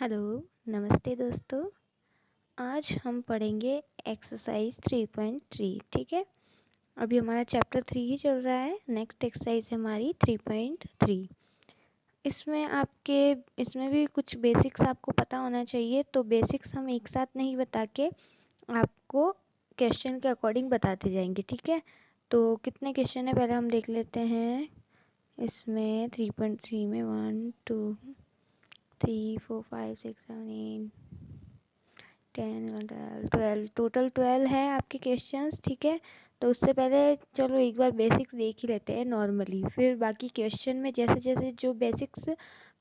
Hello, नमस्ते दोस्तों। आज हम पढ़ेंगे एक्सरसाइज 3.3। ठीक है, अभी हमारा चैप्टर 3 ही चल रहा है। नेक्स्ट एक्सरसाइज है हमारी 3.3। इसमें भी कुछ बेसिक्स आपको पता होना चाहिए। तो बेसिक्स हम एक साथ नहीं बता के आपको क्वेश्चन के अकॉर्डिंग बताते जाएंगे। ठीक है, तो कितने क्वेश्चन है पहले हम देख लेते हैं। इसमें 3.3 में 1 2 3 4 5 6 7 8 10 11 12 टोटल 12 है आपके क्वेश्चंस। ठीक है, तो उससे पहले चलो एक बार बेसिक्स देख ही लेते हैं नॉर्मली, फिर बाकी क्वेश्चन में जैसे जैसे जो बेसिक्स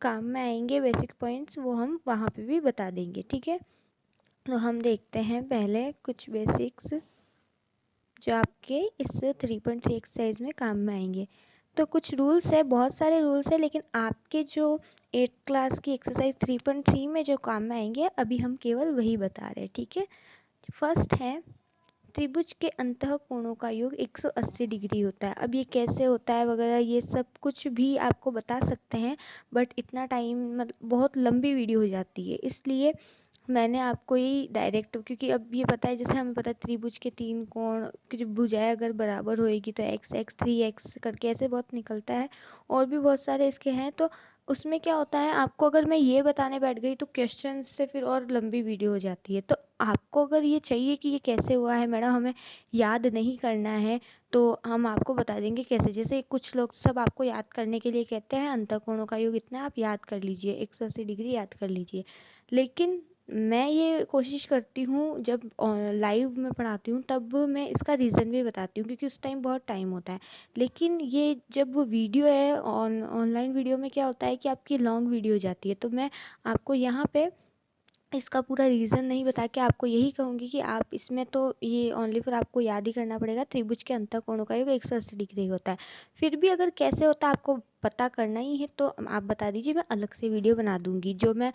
काम में आएंगे, बेसिक पॉइंट्स, वो हम वहाँ पे भी बता देंगे। ठीक है, तो हम देखते हैं पहले कुछ बेसिक्स जो आपके इस 3.3 एक्सरसाइज में काम में आएंगे। तो कुछ रूल्स है, बहुत सारे रूल्स है, लेकिन आपके जो 8th क्लास की एक्सरसाइज 3.3 में जो काम में आएंगे अभी हम केवल वही बता रहे हैं। ठीक है, फर्स्ट है त्रिभुज के अंतःकोणों का योग 180 डिग्री होता है। अब ये कैसे होता है वगैरह ये सब कुछ भी आपको बता सकते हैं, बट इतना टाइम मतलब बहुत लंबी वीडियो हो जाती है, इसलिए मैंने आपको ही डायरेक्ट, क्योंकि अब ये पता है, जैसे हमें पता है त्रिभुज के 3 कोण की भुजाएं अगर बराबर होएगी तो एक्स एक्स 3x करके ऐसे बहुत निकलता है, और भी बहुत सारे इसके हैं। तो उसमें क्या होता है, आपको अगर मैं ये बताने बैठ गई तो क्वेश्चन से फिर और लंबी वीडियो हो जाती है। तो आपको अगर ये चाहिए कि ये कैसे हुआ है मैडम, हमें याद नहीं करना है, तो हम आपको बता देंगे कैसे। जैसे कुछ लोग सब आपको याद करने के लिए कहते हैं अंतःकोणों का योग इतना, आप याद कर लीजिए, 180 डिग्री याद कर लीजिए। लेकिन मैं ये कोशिश करती हूँ जब लाइव में पढ़ाती हूँ तब मैं इसका रीज़न भी बताती हूँ, क्योंकि उस टाइम बहुत टाइम होता है। लेकिन ये जब वो वीडियो है ऑनलाइन वीडियो में क्या होता है कि आपकी लॉन्ग वीडियो हो जाती है, तो मैं आपको यहाँ पे इसका पूरा रीज़न नहीं बता के आपको यही कहूँगी कि आप इसमें तो ये ओनली फिर आपको याद ही करना पड़ेगा, त्रिभुज के अंतःकोणों का योग 180 डिग्री होता है। फिर भी अगर कैसे होता है आपको पता करना ही है तो आप बता दीजिए, मैं अलग से वीडियो बना दूँगी। जो मैं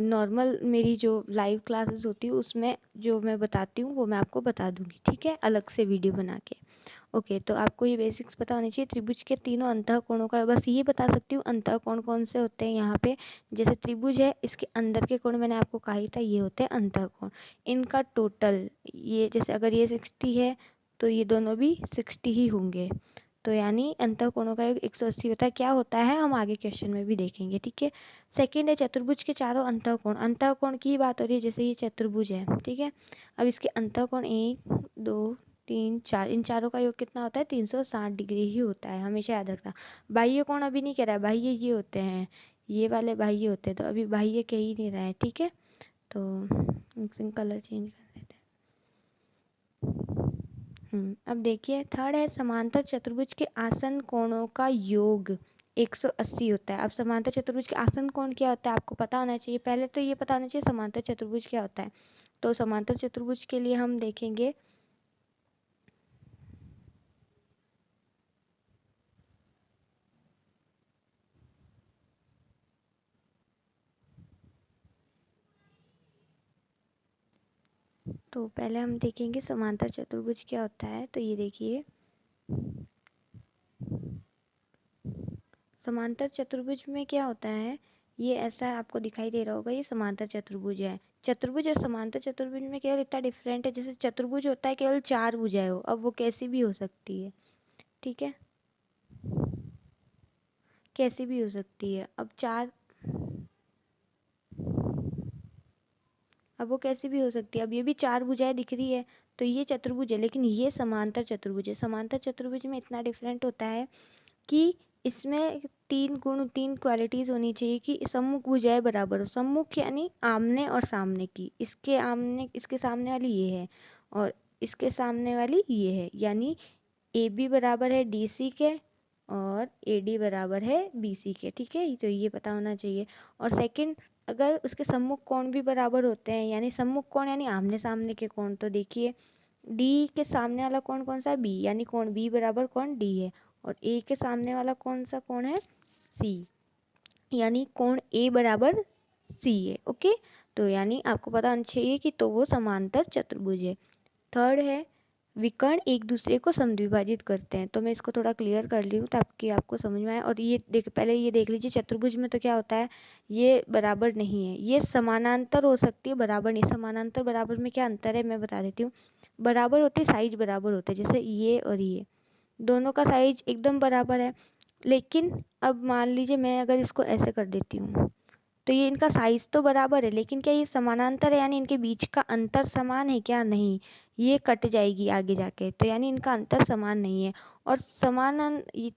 नॉर्मल मेरी जो लाइव क्लासेस होती है उसमें जो मैं बताती हूँ वो मैं आपको बता दूँगी। ठीक है, अलग से वीडियो बना के। ओके, तो आपको ये बेसिक्स पता होनी चाहिए। त्रिभुज के तीनों अंतःकोणों का बस ये बता सकती हूँ अंतःकोण कौन से होते हैं यहाँ पे। जैसे त्रिभुज है, इसके अंदर के कोण मैंने आपको कहा ही था, ये होते हैं अंतःकोण। इनका टोटल ये, जैसे अगर ये 60 है तो ये दोनों भी 60 ही होंगे, तो यानी अंतःकोणों का योग 180 होता है। क्या होता है हम आगे क्वेश्चन में भी देखेंगे। ठीक है, सेकेंड है चतुर्भुज के चारों अंतःकोण। अंतःकोण की ही बात हो रही है, जैसे ये चतुर्भुज है। ठीक है, अब इसके अंतःकोण 1 2 3 4, इन चारों का योग कितना होता है, 360 डिग्री ही होता है, हमेशा याद रखना। बाह्य कोण अभी नहीं कह रहा है, बाह्य ये होते हैं, ये वाले बाह्य होते हैं, तो अभी बाह्य कह ही नहीं रहा है। ठीक है, तो मिक्सिंग कलर चेंज कर देते हैं। अब देखिए थर्ड है समांतर चतुर्भुज के आसन कोणों का योग 180 होता है। अब समांतर चतुर्भुज के आसन कोण क्या होता है आपको पता होना चाहिए। पहले तो ये पता होना चाहिए समांतर चतुर्भुज क्या होता है। तो समांतर चतुर्भुज के लिए हम देखेंगे, तो पहले हम देखेंगे समांतर चतुर्भुज क्या होता है। तो ये देखिए, समांतर चतुर्भुज में क्या होता है, ये ऐसा आपको दिखाई दे रहा होगा, ये समांतर चतुर्भुज है। चतुर्भुज और समांतर चतुर्भुज में केवल इतना डिफरेंट है, जैसे चतुर्भुज होता है केवल 4 भुजाएं हो, अब वो कैसी भी हो सकती है। ठीक है, कैसी भी हो सकती है। अब वो कैसी भी हो सकती है। अब ये भी 4 भुजाएं दिख रही है, तो ये चतुर्भुज है, लेकिन ये समांतर चतुर्भुज है। समांतर चतुर्भुज में इतना डिफरेंट होता है कि इसमें 3 गुण, 3 क्वालिटीज़ होनी चाहिए कि सम्मुख भुजाएं बराबर हो। सम्मुख यानी आमने और सामने की, इसके सामने वाली ये है और इसके सामने वाली ये है, यानी ए बी बराबर है डी सी के और ए डी बराबर है बी सी के। ठीक है, तो ये पता होना चाहिए। और सेकंड, अगर उसके सम्मुख कोण भी बराबर होते हैं, यानी सम्मुख कोण यानी आमने सामने के कोण, तो देखिए डी के सामने वाला कोण कौन सा है, बी, यानी कोण बी बराबर कोण डी है। और ए के सामने वाला कौन सा कोण है, सी, यानी कोण ए बराबर सी है। ओके, तो यानी आपको पता होना चाहिए कि तो वो समांतर चतुर्भुज है। थर्ड है विकर्ण एक दूसरे को समद्विभाजित करते हैं। तो मैं इसको थोड़ा क्लियर कर ली हूँ ताकि आपको समझ में आए। और ये पहले ये देख लीजिए, चतुर्भुज में तो क्या होता है, ये बराबर नहीं है, ये समानांतर हो सकती है, बराबर नहीं। समानांतर बराबर में क्या अंतर है मैं बता देती हूँ। बराबर होते साइज बराबर होते हैं, जैसे ये और ये दोनों का साइज एकदम बराबर है। लेकिन अब मान लीजिए मैं अगर इसको ऐसे कर देती हूँ तो ये इनका साइज तो बराबर है, लेकिन क्या ये समानांतर है, यानी इनके बीच का अंतर समान है क्या, नहीं, ये कट जाएगी आगे जाके, तो यानी इनका अंतर समान नहीं है। और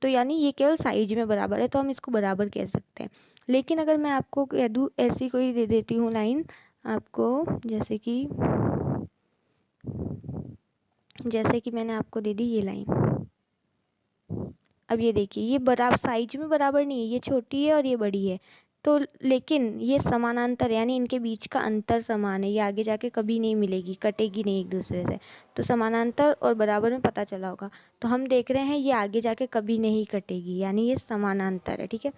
तो यानी ये केवल साइज में बराबर है, तो हम इसको बराबर कह सकते हैं। लेकिन अगर मैं आपको कह दूँ, ऐसी कोई दे देती हूँ लाइन आपको, जैसे कि मैंने आपको दे दी ये लाइन। अब ये देखिए, ये बराबर साइज में बराबर नहीं है, ये छोटी है और ये बड़ी है, तो लेकिन ये समानांतर, यानी इनके बीच का अंतर समान है, ये आगे जाके कभी नहीं मिलेगी, कटेगी नहीं एक दूसरे से। तो समानांतर और बराबर में पता चला होगा। तो हम देख रहे हैं ये आगे जाके कभी नहीं कटेगी, यानी ये समानांतर है, ठीक है।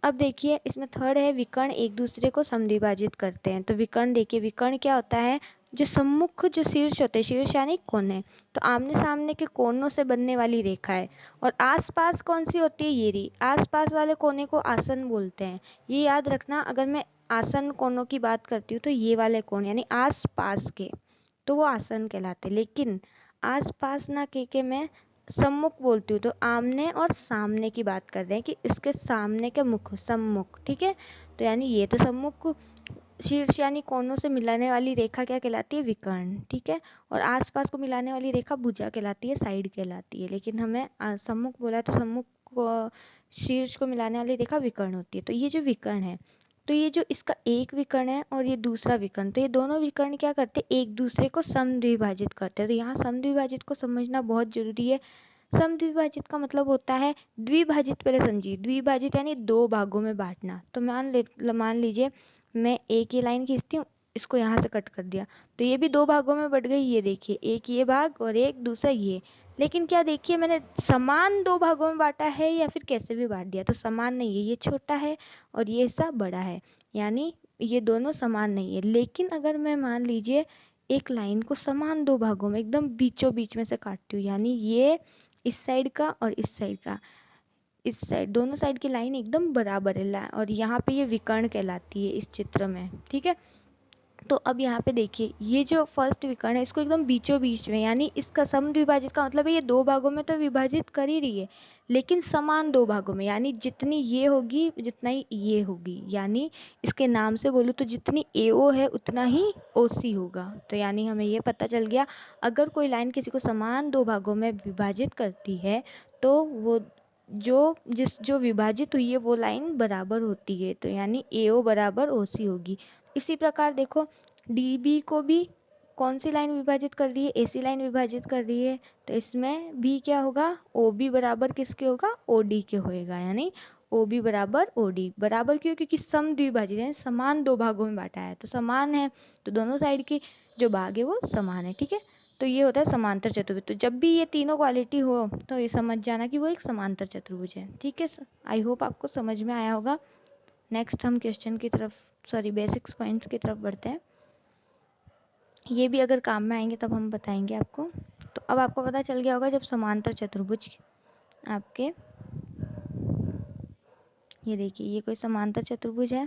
अब देखिए इसमें थर्ड है, विकर्ण एक दूसरे को समद्विभाजित करते हैं। तो विकर्ण देखिए, विकर्ण क्या होता है, जो सम्मुख जो शीर्ष होते हैं, शीर्ष यानी कोण है, तो आमने सामने के कोनों से बनने वाली रेखा है। और आसपास कौन सी होती है, ये रही, आसपास वाले कोने को आसन बोलते हैं। ये याद रखना, अगर मैं आसन कोनों की बात करती हूँ तो ये वाले कोण यानी आसपास के, तो वो आसन कहलाते। लेकिन आसपास ना के मैं सम्मुख बोलती हूँ, तो आमने और सामने की बात कर रहे हैं कि इसके सामने के मुख, सम्मुख, ठीक है। तो यानी ये तो सम्मुख, शीर्ष यानी कोनों से मिलाने वाली रेखा क्या कहलाती है, विकर्ण, ठीक है। और आसपास को मिलाने वाली रेखा भुजा कहलाती है, साइड कहलाती है। लेकिन हमें सम्मुख बोला तो सम्मुख शीर्ष को मिलाने वाली रेखा विकर्ण होती है। तो ये जो विकर्ण है, तो ये जो इसका एक विकर्ण है और ये दूसरा विकर्ण, तो ये दोनों विकर्ण क्या करते हैं, एक दूसरे को समद्विभाजित करते हैं। तो यहाँ समद्विभाजित को समझना बहुत जरूरी है। समद्विभाजित का मतलब होता है द्विभाजित, पहले समझिए, द्विभाजित यानी दो भागों में बांटना। तो मान लीजिए मैं एक ये लाइन खींचती हूँ, इसको यहाँ से कट कर दिया, तो ये भी दो भागों में बट गई। ये देखिए, एक ये भाग और एक दूसरा ये। लेकिन क्या देखिए, मैंने समान दो भागों में बांटा है या फिर कैसे भी बांट दिया, तो समान नहीं है, ये छोटा है और ये हिस्सा बड़ा है, यानी ये दोनों समान नहीं है। लेकिन अगर मैं मान लीजिए एक लाइन को समान दो भागों में एकदम बीचों बीच में से काटती हूँ, यानी ये इस साइड का और इस साइड का, इस साइड, दोनों साइड की लाइन एकदम बराबर है, और यहाँ पे ये विकर्ण कहलाती है इस चित्र में, ठीक है। तो अब यहाँ पे देखिए, ये जो फर्स्ट विकर्ण है इसको एकदम बीचों बीच में, यानी इसका समद्विभाजित का मतलब है ये दो भागों में तो विभाजित कर ही रही है, लेकिन समान दो भागों में, यानी जितनी ये होगी जितना ही ये होगी। यानी इसके नाम से बोलूँ तो जितनी AO है उतना ही OC होगा। तो यानी हमें ये पता चल गया, अगर कोई लाइन किसी को समान दो भागों में विभाजित करती है तो वो जो विभाजित हुई है वो लाइन बराबर होती है, तो यानी AO बराबर OC होगी। इसी प्रकार देखो, DB को भी कौन सी लाइन विभाजित कर रही है, AC लाइन विभाजित कर रही है, तो इसमें भी क्या होगा, OB बराबर किसके होगा, OD के होएगा। यानी OB बराबर OD, बराबर क्यों, क्योंकि समद्विभाजित यानी समान दो भागों में बांटा है, तो समान है, तो दोनों साइड की जो भाग है वो समान है, ठीक है। तो ये होता है समांतर चतुर्भुज। तो जब भी ये तीनों क्वालिटी हो तो ये समझ जाना कि वो एक समांतर चतुर्भुज है, ठीक है। आई होप आपको समझ में आया होगा। नेक्स्ट हम क्वेश्चन की तरफ, सॉरी बेसिक्स पॉइंट्स की तरफ बढ़ते हैं। ये भी अगर काम में आएंगे तब हम बताएंगे आपको। तो अब आपको पता चल गया होगा, जब समांतर चतुर्भुज आपके, ये देखिए ये कोई समांतर चतुर्भुज है,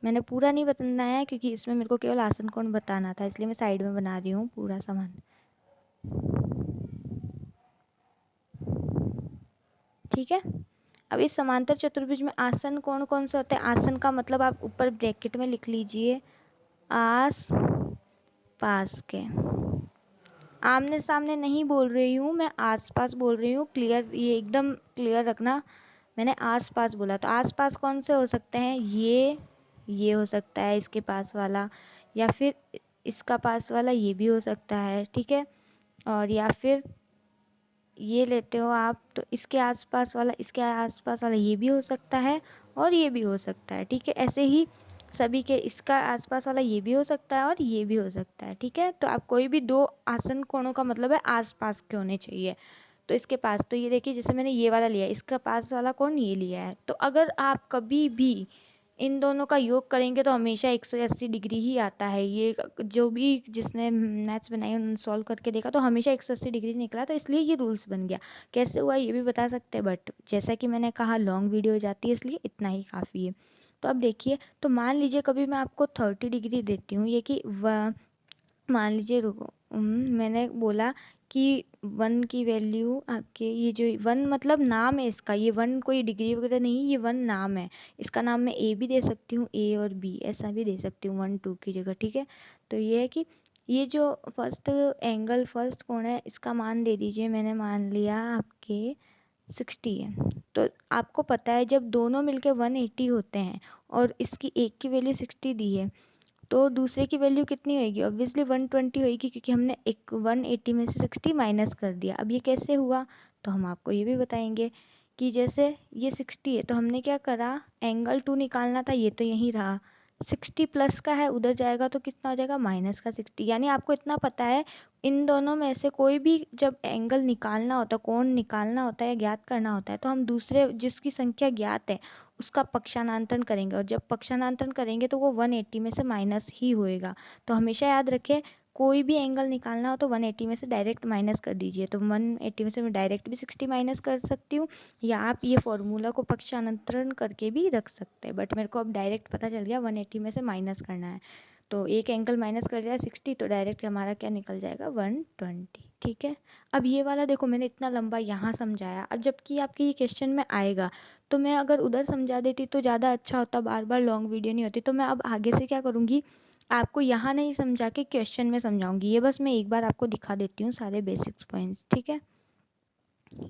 मैंने पूरा नहीं बताया है क्योंकि इसमें मेरे को केवल आसन कोण बताना था, इसलिए मैं साइड में बना रही हूँ पूरा सामान, ठीक है। अब इस समांतर चतुर्भुज में आसन कोण कौन से होते हैं, आसन का मतलब आप ऊपर ब्रैकेट में लिख लीजिए, आस पास के। आमने सामने नहीं बोल रही हूँ मैं, आसपास बोल रही हूँ, क्लियर, ये एकदम क्लियर रखना, मैंने आसपास बोला। तो आसपास कौन से हो सकते हैं, ये हो सकता है इसके पास वाला, या फिर इसका पास वाला ये भी हो सकता है, ठीक है। और या फिर ये लेते हो आप तो इसके आसपास वाला, इसके आसपास वाला ये भी हो सकता है और ये भी हो सकता है, ठीक है। ऐसे ही सभी के, इसका आसपास वाला ये भी हो सकता है और ये भी हो सकता है, ठीक है। तो आप कोई भी दो आसन कोणों का मतलब है आसपास के होने चाहिए। तो इसके पास, तो ये देखिए जैसे मैंने ये वाला लिया, इसका पास वाला कोण ये लिया है, तो अगर आप कभी भी इन दोनों का योग करेंगे तो हमेशा 180 डिग्री ही आता है। ये जो भी जिसने मैथ्स बनाई उन्होंने सॉल्व करके देखा तो हमेशा 180 डिग्री निकला, तो इसलिए ये रूल्स बन गया। कैसे हुआ ये भी बता सकते हैं, बट जैसा कि मैंने कहा लॉन्ग वीडियो हो जाती है, इसलिए इतना ही काफ़ी है। तो अब देखिए, तो मान लीजिए कभी मैं आपको 30 डिग्री देती हूँ, ये कि मान लीजिए रुको, मैंने बोला कि 1 की वैल्यू आपके, ये जो 1 मतलब नाम है इसका, ये 1 कोई डिग्री वगैरह नहीं, ये 1 नाम है। इसका नाम मैं ए भी दे सकती हूँ, ए और बी ऐसा भी दे सकती हूँ 1 2 की जगह, ठीक है। तो ये है कि ये जो फर्स्ट कोण है इसका मान दे दीजिए, मैंने मान लिया आपके 60 है। तो आपको पता है जब दोनों मिलके 180 होते हैं और इसकी एक की वैल्यू 60 दी है, तो दूसरे की वैल्यू कितनी होगी? ऑब्वियसली 120 होगी, क्योंकि हमने एक 180 में से 60 माइनस कर दिया। अब ये कैसे हुआ, तो हम आपको ये भी बताएंगे कि जैसे ये 60 है तो हमने क्या करा, एंगल 2 निकालना था, ये तो यहीं रहा। 60 प्लस का है, उधर जाएगा तो कितना हो जाएगा, माइनस का 60। यानी आपको इतना पता है, इन दोनों में से कोई भी जब एंगल निकालना होता है, कोण निकालना होता है या ज्ञात करना होता है, तो हम दूसरे जिसकी संख्या ज्ञात है उसका पक्षांतरण करेंगे, और जब पक्षांतरण करेंगे तो वो 180 में से माइनस ही होएगा। तो हमेशा याद रखें, कोई भी एंगल निकालना हो तो 180 में से डायरेक्ट माइनस कर दीजिए। तो 180 में से मैं डायरेक्ट भी 60 माइनस कर सकती हूँ, या आप ये फॉर्मूला को पक्षांतरण करके भी रख सकते हैं, बट मेरे को अब डायरेक्ट पता चल गया 180 में से माइनस करना है। तो एक एंगल माइनस कर दिया 60, तो डायरेक्ट हमारा क्या निकल जाएगा, 120, ठीक है। अब ये वाला देखो, मैंने इतना लंबा यहाँ समझाया, अब जबकि आपके ये क्वेश्चन में आएगा, तो मैं अगर उधर समझा देती तो ज़्यादा अच्छा होता, बार बार लॉन्ग वीडियो नहीं होती। तो मैं अब आगे से क्या करूँगी, आपको यहाँ नहीं समझा के क्वेश्चन में समझाऊंगी। ये बस मैं एक बार आपको दिखा देती हूँ सारे बेसिक्स पॉइंट्स, ठीक है।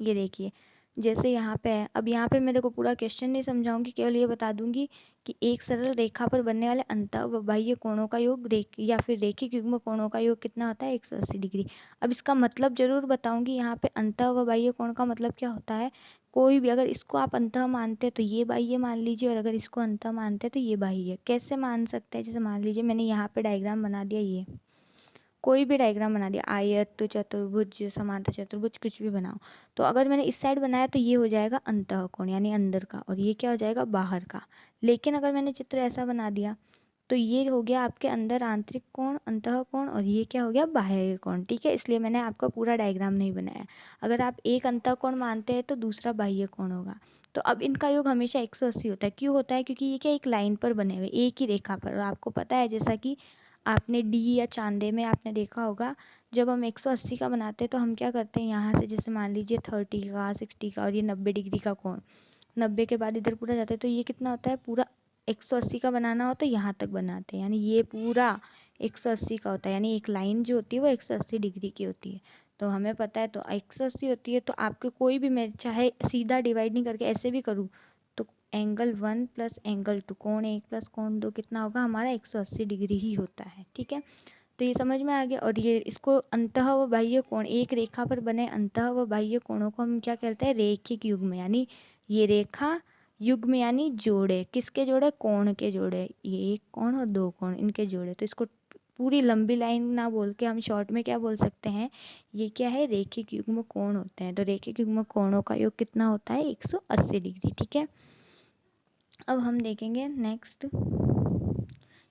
ये देखिए, जैसे यहाँ पे है, अब यहाँ पे मैं देखो पूरा क्वेश्चन नहीं समझाऊंगी, केवल ये बता दूंगी कि एक सरल रेखा पर बनने वाले अंतःबाह्य कोणों का योग या फिर रेखिक युग्म कोणों का योग कितना होता है, 180 डिग्री। अब इसका मतलब जरूर बताऊंगी, यहाँ पे अंतःबाह्य कोण का मतलब क्या होता है, कोई भी अगर इसको आप अंतः मानते हैं तो ये बाह्य मान लीजिए, और अगर इसको अंतः मानते हैं तो ये बाह्य। कैसे मान सकते हैं, जैसे मान लीजिए मैंने यहाँ पे डायग्राम बना दिया, ये कोई भी डायग्राम बना दिया, आयत, चतुर्भुज, समांतर चतुर्भुज, कुछ भी बनाओ। तो अगर मैंने इस साइड बनाया तो ये हो जाएगा अंतः कोण यानी अंदर का, और ये क्या हो जाएगा, बाहर का। लेकिन अगर मैंने चित्र ऐसा बना दिया तो ये हो गया आपके अंदर आंतरिक कोण, अंतः कोण, और ये क्या हो गया, बाह्य कोण, ठीक है। इसलिए मैंने आपका पूरा डायग्राम नहीं बनाया। अगर आप एक अंतः कोण मानते हैं तो दूसरा बाह्य कोण होगा। तो अब इनका योग हमेशा 180 होता है। क्यों होता है, क्योंकि ये क्या एक लाइन पर बने हुए, एक ही रेखा पर। और आपको पता है, जैसा कि आपने डी या चांदे में आपने देखा होगा, जब हम 180 का बनाते हैं तो हम क्या करते हैं, यहाँ से जैसे मान लीजिए 30 का, 60 का, और ये 90 डिग्री का कोण, 90 के बाद इधर पूरा जाता है, तो ये कितना होता है, पूरा 180 का बनाना हो तो यहाँ तक बनाते हैं, यानी ये पूरा 180 का होता है। यानी एक लाइन जो होती है वो 180 डिग्री की होती है। तो हमें पता है, तो 180 होती है, तो आपके कोई भी, मैं चाहे सीधा डिवाइड नहीं करके ऐसे भी करूँ, तो एंगल 1 प्लस एंगल 2, कोण 1 प्लस कोण 2 कितना होगा हमारा, 180 डिग्री ही होता है, ठीक है। तो ये समझ में आ गया। और ये इसको अंतः व बाह्य कोण, एक रेखा पर बने अंतः व बाह्य कोणों को हम क्या कहते हैं, रेखिक युग्म। यानी ये रेखा युग्म यानी जोड़े, किसके जोड़े, कोण के जोड़े, ये एक कोण और दो कोण, इनके जोड़े। तो इसको पूरी लंबी लाइन ना बोल के हम शॉर्ट में क्या बोल सकते हैं, ये क्या है, रेखिक युग्म कोण होते हैं। तो रेखिक युग्म कोणों का योग कितना होता है, 180 डिग्री, ठीक है। अब हम देखेंगे नेक्स्ट,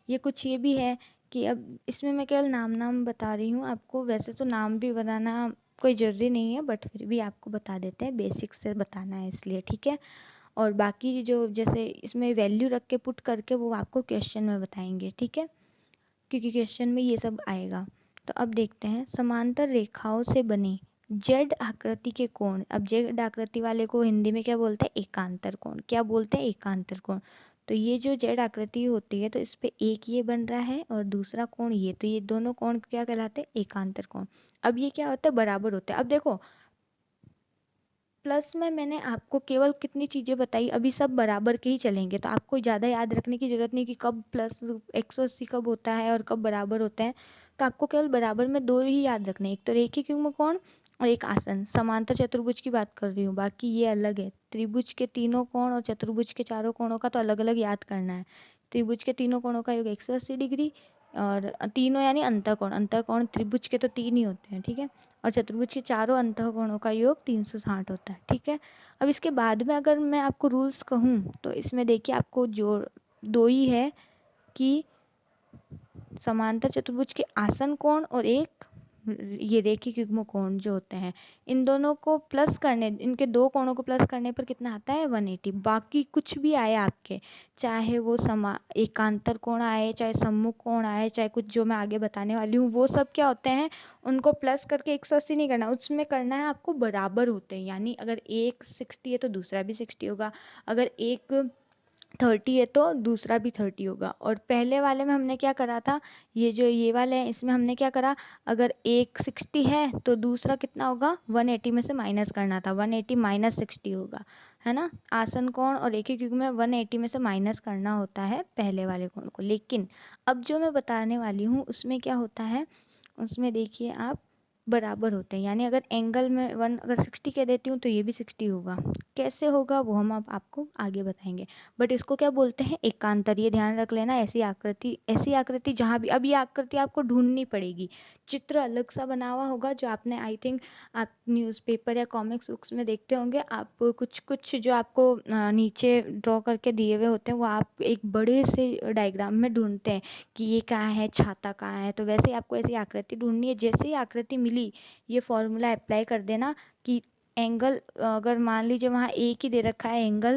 ये कुछ ये भी है कि अब इसमें मैं केवल नाम नाम बता रही हूँ आपको, वैसे तो नाम भी बताना कोई ज़रूरी नहीं है, बट फिर भी आपको बता देते हैं, बेसिक से बताना है इसलिए, ठीक है। और बाकी जो जैसे इसमें वैल्यू रख के पुट करके वो आपको क्वेश्चन में बताएंगे, ठीक है, क्योंकि क्वेश्चन में ये सब आएगा। तो अब देखते हैं, समांतर रेखाओं से बने जेड आकृति के कोण। अब जेड आकृति वाले को हिंदी में क्या बोलते हैं, एकांतर कोण। क्या बोलते हैं, एकांतर कोण। तो ये जो जेड आकृति होती है, तो इस पे एक ये बन रहा है और दूसरा कोण ये, तो ये दोनों कोण क्या कहलाते हैं, एकांतर कोण। अब ये क्या होता है, बराबर होते हैं। अब देखो, प्लस में मैंने आपको केवल कितनी चीज़ें बताई, अभी सब बराबर के ही चलेंगे, तो आपको ज़्यादा याद रखने की ज़रूरत नहीं कि कब प्लस 180 कब होता है और कब बराबर होता है। तो आपको केवल बराबर में दो ही याद रखने, एक तो रेखिक युग्म कोण और एक आसन। समांतर चतुर्भुज की बात कर रही हूँ, बाकी ये अलग है। त्रिभुज के तीनों कोण और चतुर्भुज के चारों कोणों का तो अलग अलग याद करना है। त्रिभुज के तीनों कोणों का योग 180 डिग्री, और तीनों यानी अंतःकोण, अंतःकोण त्रिभुज के तो 3 ही होते हैं, ठीक है। और चतुर्भुज के चारों अंतःकोणों का योग 360 होता है, ठीक है। अब इसके बाद में अगर मैं आपको रूल्स कहूँ तो इसमें देखिए, आपको जोड़ दो ही है कि समांतर चतुर्भुज के आसन कोण और एक ये रेखिक युग्म कोण जो होते हैं, इन दोनों को प्लस करने, इनके दो कोणों को प्लस करने पर कितना आता है 180। बाकी कुछ भी आए आपके, चाहे वो एकांतर कोण आए, चाहे सम्मुख कोण आए, चाहे कुछ जो मैं आगे बताने वाली हूँ, वो सब क्या होते हैं, उनको प्लस करके 180 नहीं करना, उसमें करना है आपको बराबर होते हैं। यानी अगर एक 60 है तो दूसरा भी 60 होगा, अगर एक 30 है तो दूसरा भी 30 होगा। और पहले वाले में हमने क्या करा था, ये जो ये वाले हैं इसमें हमने क्या करा, अगर एक 60 है तो दूसरा कितना होगा, 180 में से माइनस करना था, 180 माइनस 60 होगा, है ना। आसन कोण और रेखिक युग्म में 180 में से माइनस करना होता है पहले वाले कोण को। लेकिन अब जो मैं बताने वाली हूँ उसमें क्या होता है, उसमें देखिए आप बराबर होते हैं। यानी अगर एंगल में अगर 60 कह देती हूँ तो ये भी 60 होगा। कैसे होगा वो हम अब आपको आगे बताएंगे। बट इसको क्या बोलते हैं, एकांतर। ये ध्यान रख लेना, ऐसी आकृति जहाँ भी, अब ये आकृति आपको ढूंढनी पड़ेगी, चित्र अलग सा बना हुआ होगा जो आपने आई थिंक आप न्यूज़पेपर या कॉमिक्स बुक्स में देखते होंगे। आप कुछ कुछ जो आपको नीचे ड्रॉ करके दिए हुए होते हैं वो आप एक बड़े से डायग्राम में ढूंढते हैं कि ये कहाँ है, छाता कहाँ है। तो वैसे ही आपको ऐसी आकृति ढूंढनी है। जैसे ही आकृति मिली, ये फॉर्मूला अप्लाई कर देना कि एंगल, अगर मान लीजिए वहाँ एक ही दे रखा है, एंगल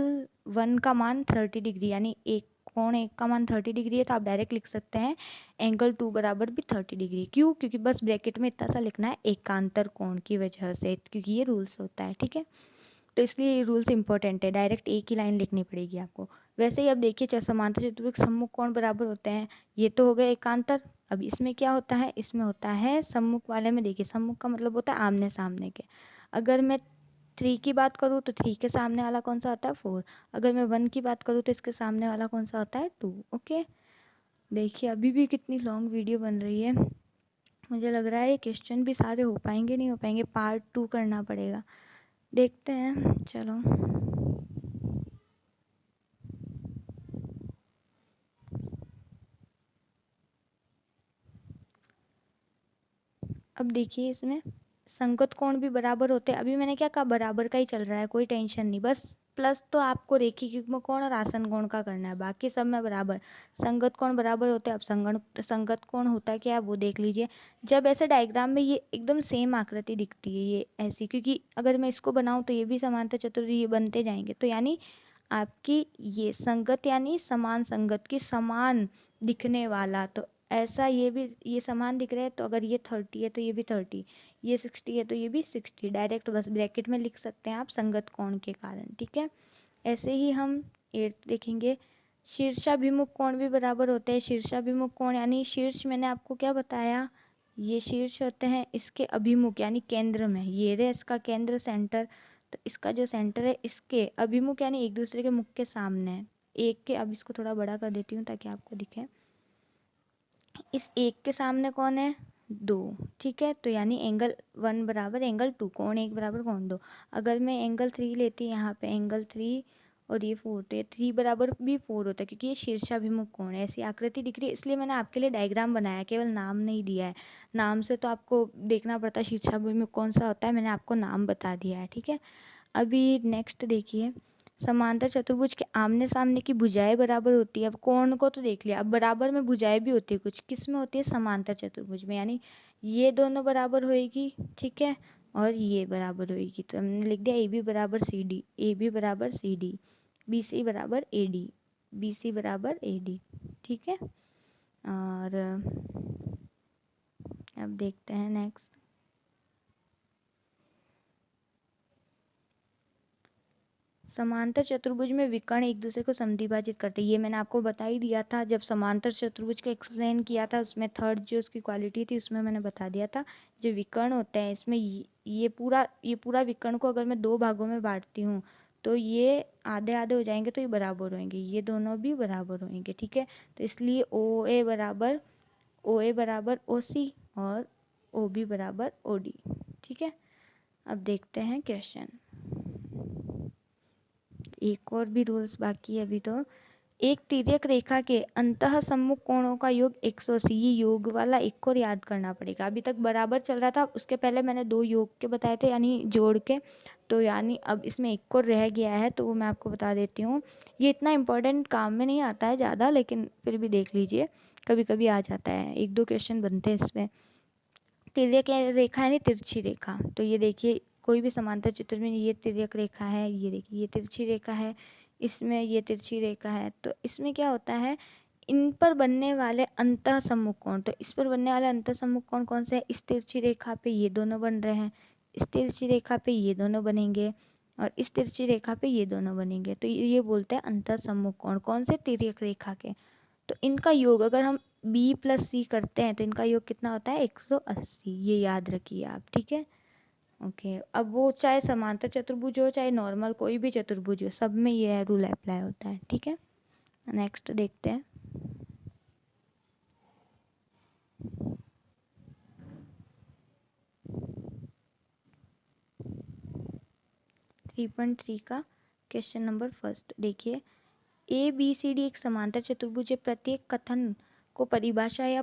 1 का मान 30 डिग्री, यानी एक कोण एक का मान 30 डिग्री है, तो आप डायरेक्ट लिख सकते हैं एंगल 2 बराबर भी 30 डिग्री। क्यों? क्योंकि बस ब्रैकेट में इतना सा लिखना है एकांतर कोण की वजह से, क्योंकि ये रूल्स होता है, ठीक है। तो इसलिए ये रूल्स इंपॉर्टेंट है, डायरेक्ट एक ही लाइन लिखनी पड़ेगी आपको। वैसे ही अब देखिए, समांतर चतुर्भुज सम्मुख कोण बराबर होते हैं, ये तो हो गए एकांतर। अब इसमें क्या होता है, इसमें होता है सम्मुख वाले में, देखिए सम्मुख का मतलब होता है आमने सामने के। अगर मैं 3 की बात करूँ तो 3 के सामने वाला कौन सा होता है 4। अगर मैं 1 की बात करूँ तो इसके सामने वाला कौन सा होता है 2। ओके, देखिए अभी भी कितनी लॉन्ग वीडियो बन रही है। मुझे लग रहा है ये क्वेश्चन भी सारे हो पाएंगे, नहीं हो पाएंगे, पार्ट 2 करना पड़ेगा, देखते हैं। चलो, अब देखिए इसमें संगत कोण भी बराबर होते हैं। अभी मैंने क्या कहा, बराबर का ही चल रहा है, कोई टेंशन नहीं। बस प्लस तो आपको रेखिक युग्म कोण और आसन कोण का करना है, बाकी सब में बराबर। संगत कोण बराबर होते हैं। अब संगत कोण होता क्या है वो देख लीजिए। जब ऐसे डायग्राम में ये एकदम सेम आकृति दिखती है, ये ऐसी, क्योंकि अगर मैं इसको बनाऊं तो ये भी समांतर चतुर्भुज ये बनते जाएंगे, तो यानी आपकी ये संगत यानी समान संगत की समान दिखने वाला। तो ऐसा ये भी, ये समान दिख रहे हैं, तो अगर ये 30 है तो ये भी 30, ये 60 है तो ये भी 60, डायरेक्ट बस ब्रैकेट में लिख सकते हैं आप संगत कोण के कारण, ठीक है। ऐसे ही हम 8 देखेंगे, शीर्षाभिमुख कोण भी बराबर होते हैं। शीर्षाभिमुख कोण यानी शीर्ष, मैंने आपको क्या बताया, ये शीर्ष होते हैं, इसके अभिमुख यानी केंद्र में, ये रहे इसका केंद्र सेंटर, तो इसका जो सेंटर है इसके अभिमुख यानी एक दूसरे के मुख के सामने है। एक के, अब इसको थोड़ा बड़ा कर देती हूँ ताकि आपको दिखे, इस एक के सामने कौन है 2, ठीक है। तो यानी एंगल 1 बराबर एंगल 2, कोण 1 बराबर कोण 2। अगर मैं एंगल 3 लेती, यहाँ पे एंगल 3 और ये 4, तो ये 3 बराबर भी 4 होता है, क्योंकि ये शीर्षाभिमुख कोण है। ऐसी आकृति दिख रही है, इसलिए मैंने आपके लिए डायग्राम बनाया, केवल नाम नहीं दिया है। नाम से तो आपको देखना पड़ता है शीर्षाभिमुख कौन सा होता है, मैंने आपको नाम बता दिया है, ठीक है। अभी नेक्स्ट देखिए, समांतर चतुर्भुज के आमने सामने की भुजाएं बराबर होती है। अब कोण को तो देख लिया, अब बराबर में भुजाएं भी होती है कुछ, किस में होती है, समांतर चतुर्भुज में। यानी ये दोनों बराबर होएगी, ठीक है, और ये बराबर होएगी। तो हमने लिख दिया ए बी बराबर सी डी, ए बी बराबर सी डी, बी सी बराबर ए डी, बी सी बराबर ए डी, ठीक है। और अब देखते हैं नेक्स्ट, समांतर चतुर्भुज में विकर्ण एक दूसरे को समद्विभाजित करते हैं। ये मैंने आपको बता ही दिया था जब समांतर चतुर्भुज का एक्सप्लेन किया था, उसमें थर्ड जो उसकी क्वालिटी थी उसमें मैंने बता दिया था। जो विकर्ण होते हैं इसमें ये पूरा विकर्ण को अगर मैं 2 भागों में बांटती हूँ तो ये आधे आधे हो जाएंगे, तो ये बराबर होंगे, ये दोनों भी बराबर होंगे, ठीक है। तो इसलिए ओ ए बराबर ओ सी और ओ बी बराबर ओ डी, ठीक है। अब देखते हैं क्वेश्चन, एक और भी रूल्स बाकी है अभी तो। एक तिर्यक रेखा के अंतः सम्मुख कोणों का योग 180। ये योग वाला एक और याद करना पड़ेगा। अभी तक बराबर चल रहा था, उसके पहले मैंने 2 योग के बताए थे यानी जोड़ के, तो यानी अब इसमें एक और रह गया है, तो वो मैं आपको बता देती हूँ। ये इतना इम्पोर्टेंट काम में नहीं आता है ज़्यादा, लेकिन फिर भी देख लीजिए, कभी कभी आ जाता है, 1-2 क्वेश्चन बनते हैं इसमें। तिर्यक रेखा यानी तिरछी रेखा, तो ये देखिए कोई भी समांतर चित्र में ये तिर्यक रेखा है, ये देखिए ये तिरछी रेखा है, इसमें ये तिरछी रेखा है। तो इसमें क्या होता है, इन पर बनने वाले अंतः सम्मुख कोण, तो इस पर बनने वाले अंतः सम्मुख कोण कौन से हैं, इस तिरछी रेखा पे ये दोनों बन रहे हैं, इस तिरछी रेखा पे ये दोनों बनेंगे, और इस तिरछी रेखा पे ये दोनों बनेंगे। तो ये बोलते हैं अंतः सम्मुख कोण, कौन से, तिर्यक रेखा के। तो इनका योग अगर हम बी प्लस सी करते हैं तो इनका योग कितना होता है, 180। ये याद रखिए आप, ठीक है। ओके, अब वो चाहे समांतर चतुर्भुज हो चाहे नॉर्मल कोई भी चतुर्भुज हो, सब में ये रूल अप्लाई होता है, ठीक है। नेक्स्ट देखते हैं। 3.3 का क्वेश्चन नंबर फर्स्ट देखिए, ए बी सी डी एक समांतर चतुर्भुज है। प्रत्येक कथन को परिभाषा या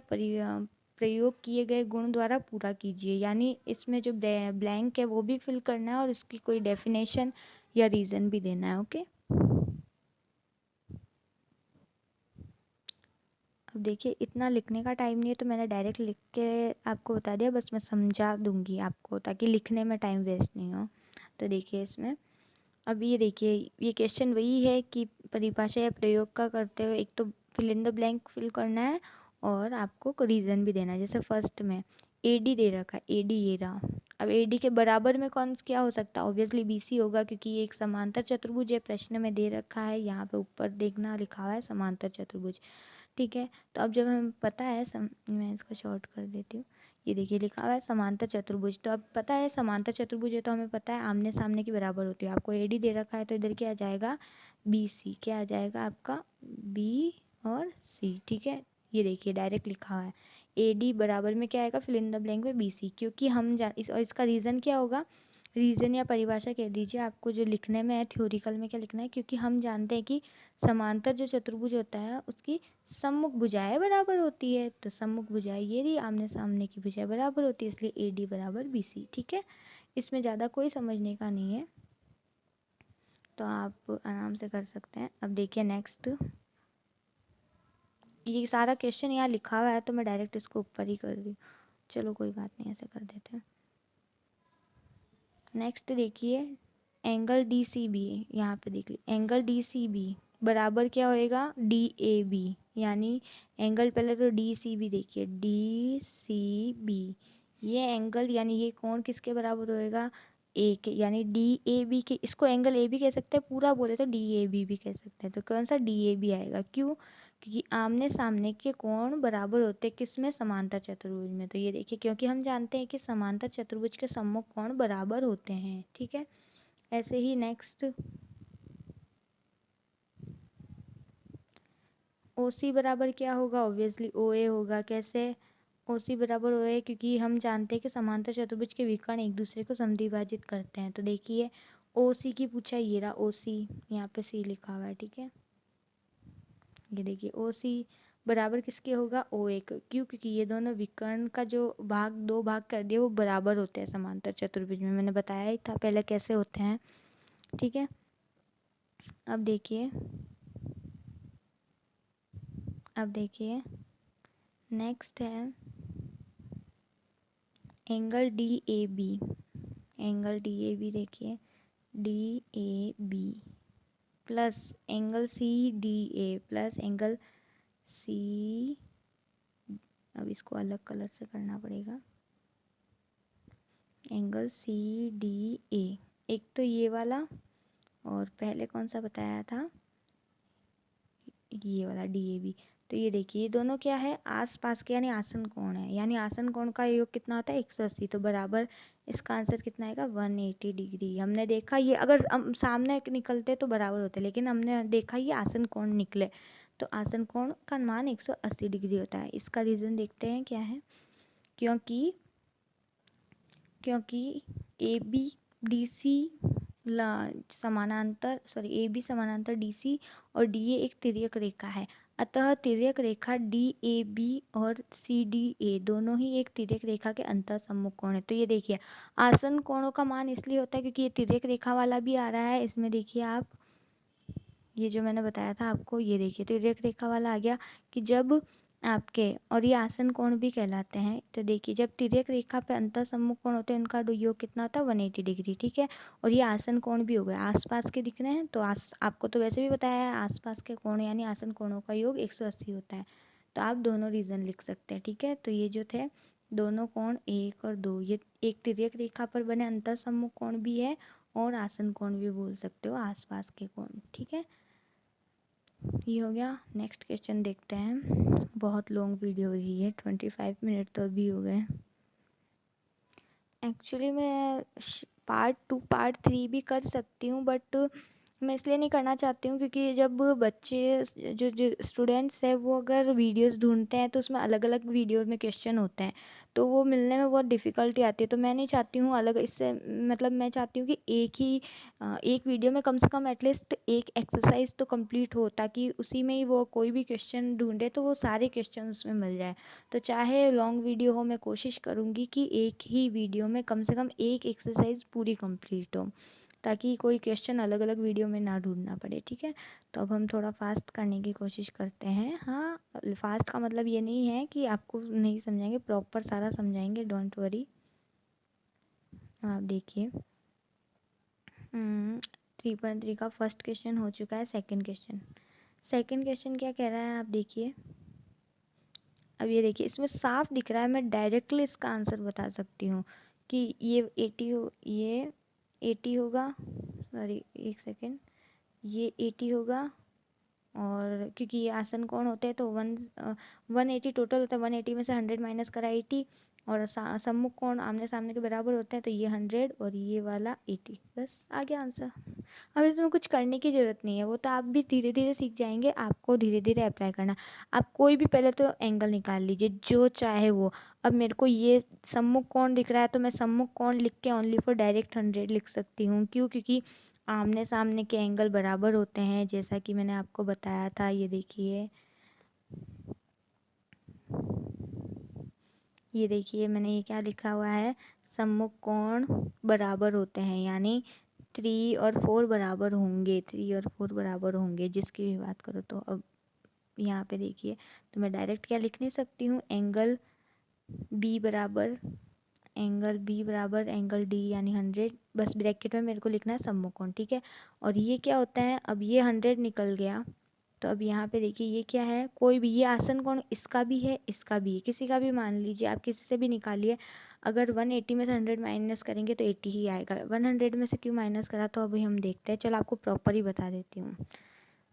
प्रयोग किए गए गुण द्वारा पूरा कीजिए। यानी इसमें जो ब्लैंक है वो भी फिल करना है और इसकी कोई डेफिनेशन या रीजन भी देना है। ओके, अब देखिए इतना लिखने का टाइम नहीं है तो मैंने डायरेक्ट लिख के आपको बता दिया, बस मैं समझा दूंगी आपको ताकि लिखने में टाइम वेस्ट नहीं हो। तो देखिए इसमें अब ये देखिए, ये क्वेश्चन वही है कि परिभाषा या प्रयोग का करते हुए एक तो fill in the blank fill करना है और आपको रीज़न भी देना है। जैसे फर्स्ट में ए डी दे रखा है, ए डी ये रहा। अब ए डी के बराबर में कौन क्या हो सकता है, ऑब्वियसली बी सी होगा क्योंकि ये एक समांतर चतुर्भुज है, प्रश्न में दे रखा है, यहाँ पे ऊपर देखना लिखा हुआ है समांतर चतुर्भुज, ठीक है। तो अब जब हमें पता है मैं इसको शॉर्ट कर देती हूँ, ये देखिए लिखा हुआ है समांतर चतुर्भुज, तो अब पता है समांतर चतुर्भुज है तो हमें पता है आमने सामने की बराबर होती है। आपको एडी दे रखा है तो इधर क्या आ जाएगा, बी सी, क्या आ जाएगा आपका, बी और सी, ठीक है। ये देखिए डायरेक्ट लिखा हुआ है ए डी बराबर में क्या आएगा, फिल इन द ब्लैंक में बी सी, क्योंकि हम और इसका रीज़न क्या होगा, रीज़न या परिभाषा कह दीजिए, आपको जो लिखने में है थ्योरिकल में क्या लिखना है, क्योंकि हम जानते हैं कि समांतर जो चतुर्भुज होता है उसकी सम्मुख भुजाएं बराबर होती है। तो सम्मुख भुजाएं ये रही, आमने सामने की भुजाएं बराबर होती है, इसलिए ए डी बराबर बी सी, ठीक है। इसमें ज़्यादा कोई समझने का नहीं है, तो आप आराम से कर सकते हैं। अब देखिए नेक्स्ट, ये सारा क्वेश्चन यहाँ लिखा हुआ है तो मैं डायरेक्ट इसको ऊपर ही कर रही हूँ, चलो कोई बात नहीं, ऐसे कर देते हैं। नेक्स्ट देखिए, एंगल डी सी बी, यहाँ पे देख लीजिए एंगल डी सी बी बराबर क्या होएगा, डी ए बी, यानी एंगल पहले तो डी सी बी देखिए, डी सी बी, ये एंगल यानी ये कोण किसके बराबर होएगा, ए के, यानी डी ए बी के। इसको एंगल ए बी कह सकते हैं, पूरा बोले तो डी ए बी भी कह सकते हैं। तो कौन सा, डी ए बी आएगा, क्यों, क्योंकि आमने सामने के कोण बराबर होते हैं किसमें, समांतर चतुर्भुज में। तो ये देखिए क्योंकि हम जानते हैं कि समांतर चतुर्भुज के सम्मुख कोण बराबर होते हैं, ठीक है। ऐसे ही नेक्स्ट, ओ सी बराबर क्या होगा, ऑब्वियसली ओ ए होगा। कैसे, ओ सी बराबर ओ ए, क्योंकि हम जानते हैं कि समांतर चतुर्भुज के विकर्ण एक दूसरे को समद्विभाजित करते हैं। तो देखिए ओ सी की पूछा, ये रहा ओ सी, यहाँ पे सी लिखा हुआ है, ठीक है। ये देखिए ओ सी बराबर किसके होगा, ओ ए, क्यों, क्योंकि ये दोनों विकर्ण का जो भाग, 2 भाग कर दिए वो बराबर होते हैं समांतर चतुर्भुज में, मैंने बताया ही था पहले कैसे होते हैं, ठीक है। अब देखिए, अब देखिए नेक्स्ट है angle D A B, angle D A B देखिए, D A B plus angle C D A plus angle C, अब इसको अलग कलर से करना पड़ेगा, एंगल सी डी ए, एक तो ये वाला और पहले कौन सा बताया था, ये वाला डी ए बी। तो ये देखिए ये दोनों क्या है, आस पास के यानी आसन कोण है, यानी आसन कोण का योग कितना होता है, 180। तो बराबर इसका आंसर कितना आएगा, 180 डिग्री। हमने देखा ये अगर सामने निकलते तो बराबर होते, लेकिन हमने देखा ये आसन कोण निकले, तो आसन कोण का मान 180 डिग्री होता है। इसका रीज़न देखते हैं क्या है, क्योंकि क्योंकि A B D C A B समानांतर डी सी और डी ए एक तिर्यक रेखा है, अतः तिर्यक रेखा डी ए बी और सी डी ए दोनों ही एक तिर्यक रेखा के अंतर सम्मुख कोण है। तो ये देखिए आसन कोणों का मान इसलिए होता है क्योंकि ये तिर्यक रेखा वाला भी आ रहा है, इसमें देखिए आप ये जो मैंने बताया था आपको, ये देखिए तिर्यक रेखा वाला आ गया कि जब आपके, और ये आसन कोण भी कहलाते हैं। तो देखिए जब तिर्यक रेखा पे अंतर सम्मुख कोण होते हैं उनका योग कितना होता है 180 डिग्री, ठीक है। और ये आसन कोण भी हो गए, आसपास के दिख रहे हैं तो आपको तो वैसे भी बताया है आसपास के कोण यानी आसन कोणों का योग 180 होता है। तो आप दोनों रीजन लिख सकते हैं, ठीक है। तो ये जो थे दोनों कोण 1 और 2, ये एक तिर्यक रेखा पर बने अंतर सम्मुख कोण भी है और आसन कोण भी बोल सकते हो, आसपास के कोण, ठीक है। ये हो गया। नेक्स्ट क्वेश्चन देखते हैं। बहुत लॉन्ग वीडियो हो रही है, 25 मिनट तो अभी हो गए। एक्चुअली मैं पार्ट 2 पार्ट 3 भी कर सकती हूँ, बट मैं इसलिए नहीं करना चाहती हूँ क्योंकि जब बच्चे जो स्टूडेंट्स हैं वो अगर वीडियोस ढूंढते हैं तो उसमें अलग अलग वीडियोस में क्वेश्चन होते हैं, तो वो मिलने में बहुत डिफ़िकल्टी आती है। तो मैं नहीं चाहती हूँ अलग, इससे मतलब मैं चाहती हूँ कि एक वीडियो में कम से कम एटलीस्ट एक एक्सरसाइज तो कंप्लीट हो, ताकि उसी में ही वो कोई भी क्वेश्चन ढूंढे तो वो सारे क्वेश्चन उसमें मिल जाए। तो चाहे लॉन्ग वीडियो हो, मैं कोशिश करूँगी कि एक ही वीडियो में कम से कम एक एक्सरसाइज पूरी कंप्लीट हो, ताकि कोई क्वेश्चन अलग अलग वीडियो में ना ढूंढना पड़े, ठीक है। तो अब हम थोड़ा फास्ट करने की कोशिश करते हैं। हाँ, फास्ट का मतलब ये नहीं है कि आपको नहीं समझाएंगे, प्रॉपर सारा समझाएंगे, डोंट वरी। आप देखिए 3.3 का फर्स्ट क्वेश्चन हो चुका है। सेकंड क्वेश्चन क्या कह रहा है आप देखिए। अब ये देखिए इसमें साफ दिख रहा है, मैं डायरेक्टली इसका आंसर बता सकती हूँ कि ये 80 होगा, सॉरी एक सेकेंड, ये 80 होगा। और क्योंकि ये आसन कोण होते हैं तो 180 टोटल होता है, 180 में से 100 माइनस करा 80, और सम्मुख कोण आमने सामने के बराबर होते हैं तो ये 100 और ये वाला 80, बस आ गया आंसर। अब इसमें कुछ करने की ज़रूरत नहीं है, वो तो आप भी धीरे धीरे सीख जाएंगे, आपको धीरे धीरे अप्लाई करना। आप कोई भी पहले तो एंगल निकाल लीजिए जो चाहे वो। अब मेरे को ये सम्मुख कोण दिख रहा है तो मैं सम्मुख कोण लिख के ओनली फॉर डायरेक्ट 100 लिख सकती हूँ, क्यों? क्योंकि आमने सामने के एंगल बराबर होते हैं, जैसा कि मैंने आपको बताया था। ये देखिए मैंने ये क्या लिखा हुआ है, सम्मुख कोण बराबर होते हैं, यानी 3 और 4 बराबर होंगे जिसकी भी बात करो तो। अब यहाँ पे देखिए तो मैं डायरेक्ट क्या लिख नहीं सकती हूँ, एंगल बी बराबर एंगल डी यानी 100, बस ब्रैकेट में मेरे को लिखना है सम्मुख कोण, ठीक है। और ये क्या होता है, अब ये 100 निकल गया तो अब यहाँ पे देखिए ये क्या है, कोई भी, ये आसन कोण इसका भी है इसका भी है, किसी का भी मान लीजिए, आप किसी से भी निकालिए। अगर 180 में से 100 माइनस करेंगे तो 80 ही आएगा। 100 में से क्यों माइनस करा तो अभी हम देखते हैं, चलो आपको प्रॉपर ही बता देती हूँ।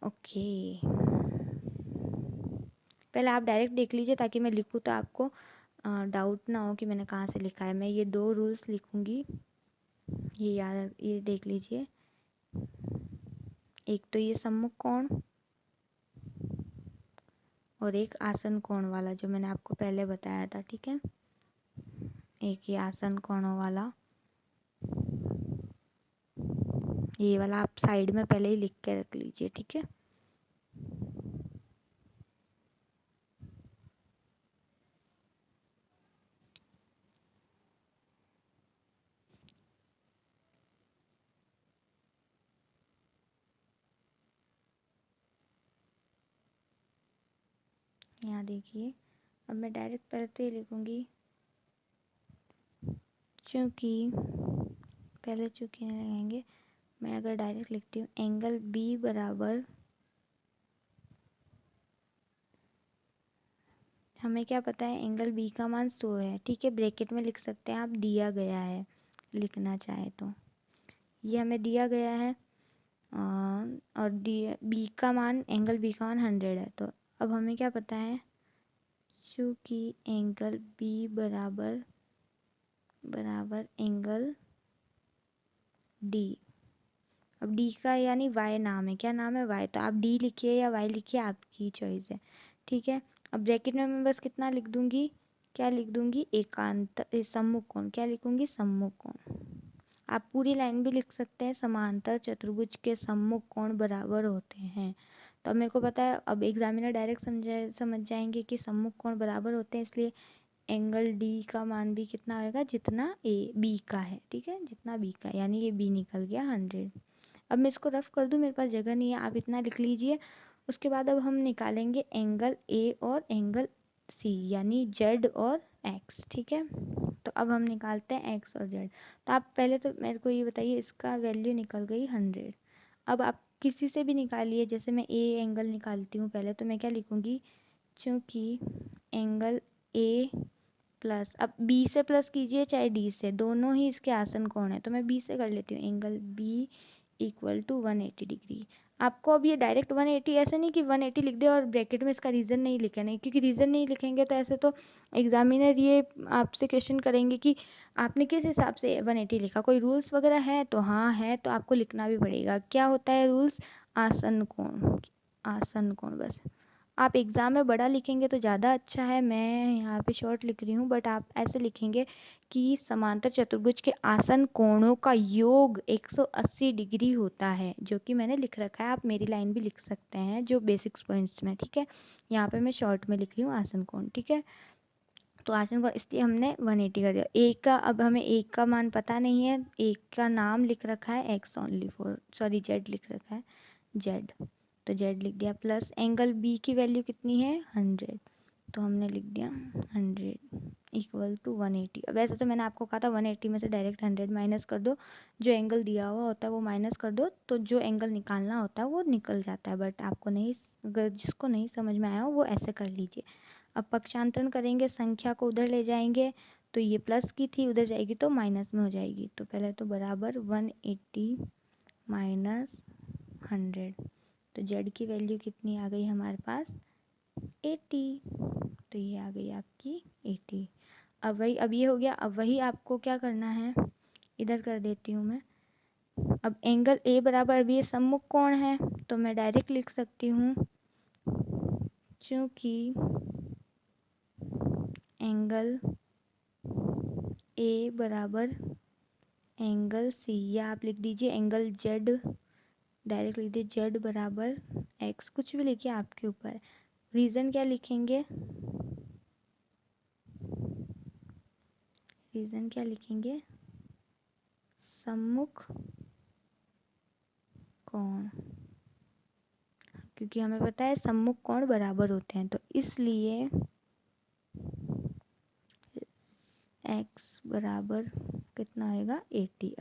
ओके, पहले आप डायरेक्ट देख लीजिए ताकि मैं लिखूँ तो आपको डाउट ना हो कि मैंने कहाँ से लिखा है। मैं ये 2 रूल्स लिखूँगी, ये देख लीजिए। एक तो ये सम्मुख कोण और एक आसन कोण वाला जो मैंने आपको पहले बताया था, ठीक है। एक ये आसन कोणों वाला, ये वाला आप साइड में पहले ही लिख के रख लीजिए, ठीक है। यहाँ देखिए अब मैं डायरेक्ट पहले तो ये लिखूँगी, चूँकि नहीं लगाएंगे, मैं अगर डायरेक्ट लिखती हूँ एंगल बी बराबर, हमें क्या पता है एंगल बी का मान 100 है, ठीक है। ब्रैकेट में लिख सकते हैं आप, दिया गया है, लिखना चाहे तो ये हमें दिया गया है। और बी का मान, एंगल बी का मान 100 है। तो अब हमें क्या पता है, चूँकि एंगल बी बराबर एंगल डी, अब डी का यानी वाई नाम है, क्या नाम है, वाई, तो आप डी लिखिए या वाई लिखिए, आपकी चॉइस है, ठीक है। अब ब्रैकेट में मैं बस कितना लिख दूंगी, क्या लिख दूंगी, एकांतर सम्मुख कोण, क्या लिखूंगी, सम्मुख कोण। आप पूरी लाइन भी लिख सकते हैं, समांतर चतुर्भुज के सम्मुख कोण बराबर होते हैं। तो अब मेरे को पता है, अब एग्जामिनर डायरेक्ट समझ जाएंगे कि सम्मुख कोण बराबर होते हैं, इसलिए एंगल डी का मान भी कितना होएगा, जितना ए बी का है, ठीक है, जितना बी का, यानी ये बी निकल गया 100। अब मैं इसको रफ कर दूं, मेरे पास जगह नहीं है, आप इतना लिख लीजिए। उसके बाद अब हम निकालेंगे एंगल ए और एंगल सी, यानी जेड और एक्स, ठीक है। तो अब हम निकालते हैं एक्स और जेड। तो आप पहले तो मेरे को ये बताइए, इसका वैल्यू निकल गई 100। अब आप किसी से भी निकालिए, जैसे मैं ए एंगल निकालती हूँ पहले, तो मैं क्या लिखूँगी, चूँकि एंगल ए प्लस, अब बी से प्लस कीजिए चाहे डी से, दोनों ही इसके आसन कोण है, तो मैं बी से कर लेती हूँ, angle B equal to 180 degree. आपको अब ये डायरेक्ट 180 ऐसे नहीं कि 180 लिख दे और ब्रैकेट में इसका रीज़न नहीं लिखा, नहीं, क्योंकि रीज़न नहीं लिखेंगे तो ऐसे तो एग्जामिनर ये आपसे क्वेश्चन करेंगे कि आपने किस हिसाब से 180 लिखा, कोई रूल्स वगैरह है, तो हाँ है, तो आपको लिखना भी पड़ेगा। क्या होता है रूल्स, आसन कोण, आसन कोण, बस। आप एग्ज़ाम में बड़ा लिखेंगे तो ज़्यादा अच्छा है, मैं यहाँ पे शॉर्ट लिख रही हूँ, बट आप ऐसे लिखेंगे कि समांतर चतुर्भुज के आसन कोणों का योग 180 डिग्री होता है, जो कि मैंने लिख रखा है, आप मेरी लाइन भी लिख सकते हैं जो बेसिक्स पॉइंट्स में, ठीक है। यहाँ पे मैं शॉर्ट में लिख रही हूँ आसन कोण, ठीक है। तो आसन कोण इसलिए हमने 180 कर दिया। एक का, अब हमें एक का मान पता नहीं है, एक का नाम लिख रखा है x only for, sorry Z लिख रखा है, जेड, तो जेड लिख दिया, प्लस एंगल बी की वैल्यू कितनी है 100, तो हमने लिख दिया 100 इक्वल टू 180। अब वैसे तो मैंने आपको कहा था 180 में से डायरेक्ट 100 माइनस कर दो, जो एंगल दिया हुआ होता है वो माइनस कर दो, तो जो एंगल निकालना होता है वो निकल जाता है, बट आपको नहीं, अगर जिसको नहीं समझ में आया हो वो ऐसे कर लीजिए। अब पक्षांतरण करेंगे, संख्या को उधर ले जाएंगे, तो ये प्लस की थी उधर जाएगी तो माइनस में हो जाएगी, तो पहले तो बराबर 180 माइनस 100, तो जेड की वैल्यू कितनी आ गई हमारे पास 80, तो ये आ गई आपकी 80। अब वही, अब ये हो गया, अब वही आपको क्या करना है, इधर कर देती हूँ मैं। अब एंगल ए बराबर, अब ये सम्मुख कोण है, तो मैं डायरेक्ट लिख सकती हूँ, चूँकि एंगल ए बराबर एंगल सी, या आप लिख दीजिए एंगल जेड, डायरेक्ट लिख दीजिए जेड बराबर एक्स, कुछ भी लिखिए आपके ऊपर। रीज़न क्या लिखेंगे, रीज़न क्या लिखेंगे, सम्मुख कोण, क्योंकि हमें पता है सम्मुख कोण बराबर होते हैं, तो इसलिए x बराबर कितना आएगा 80।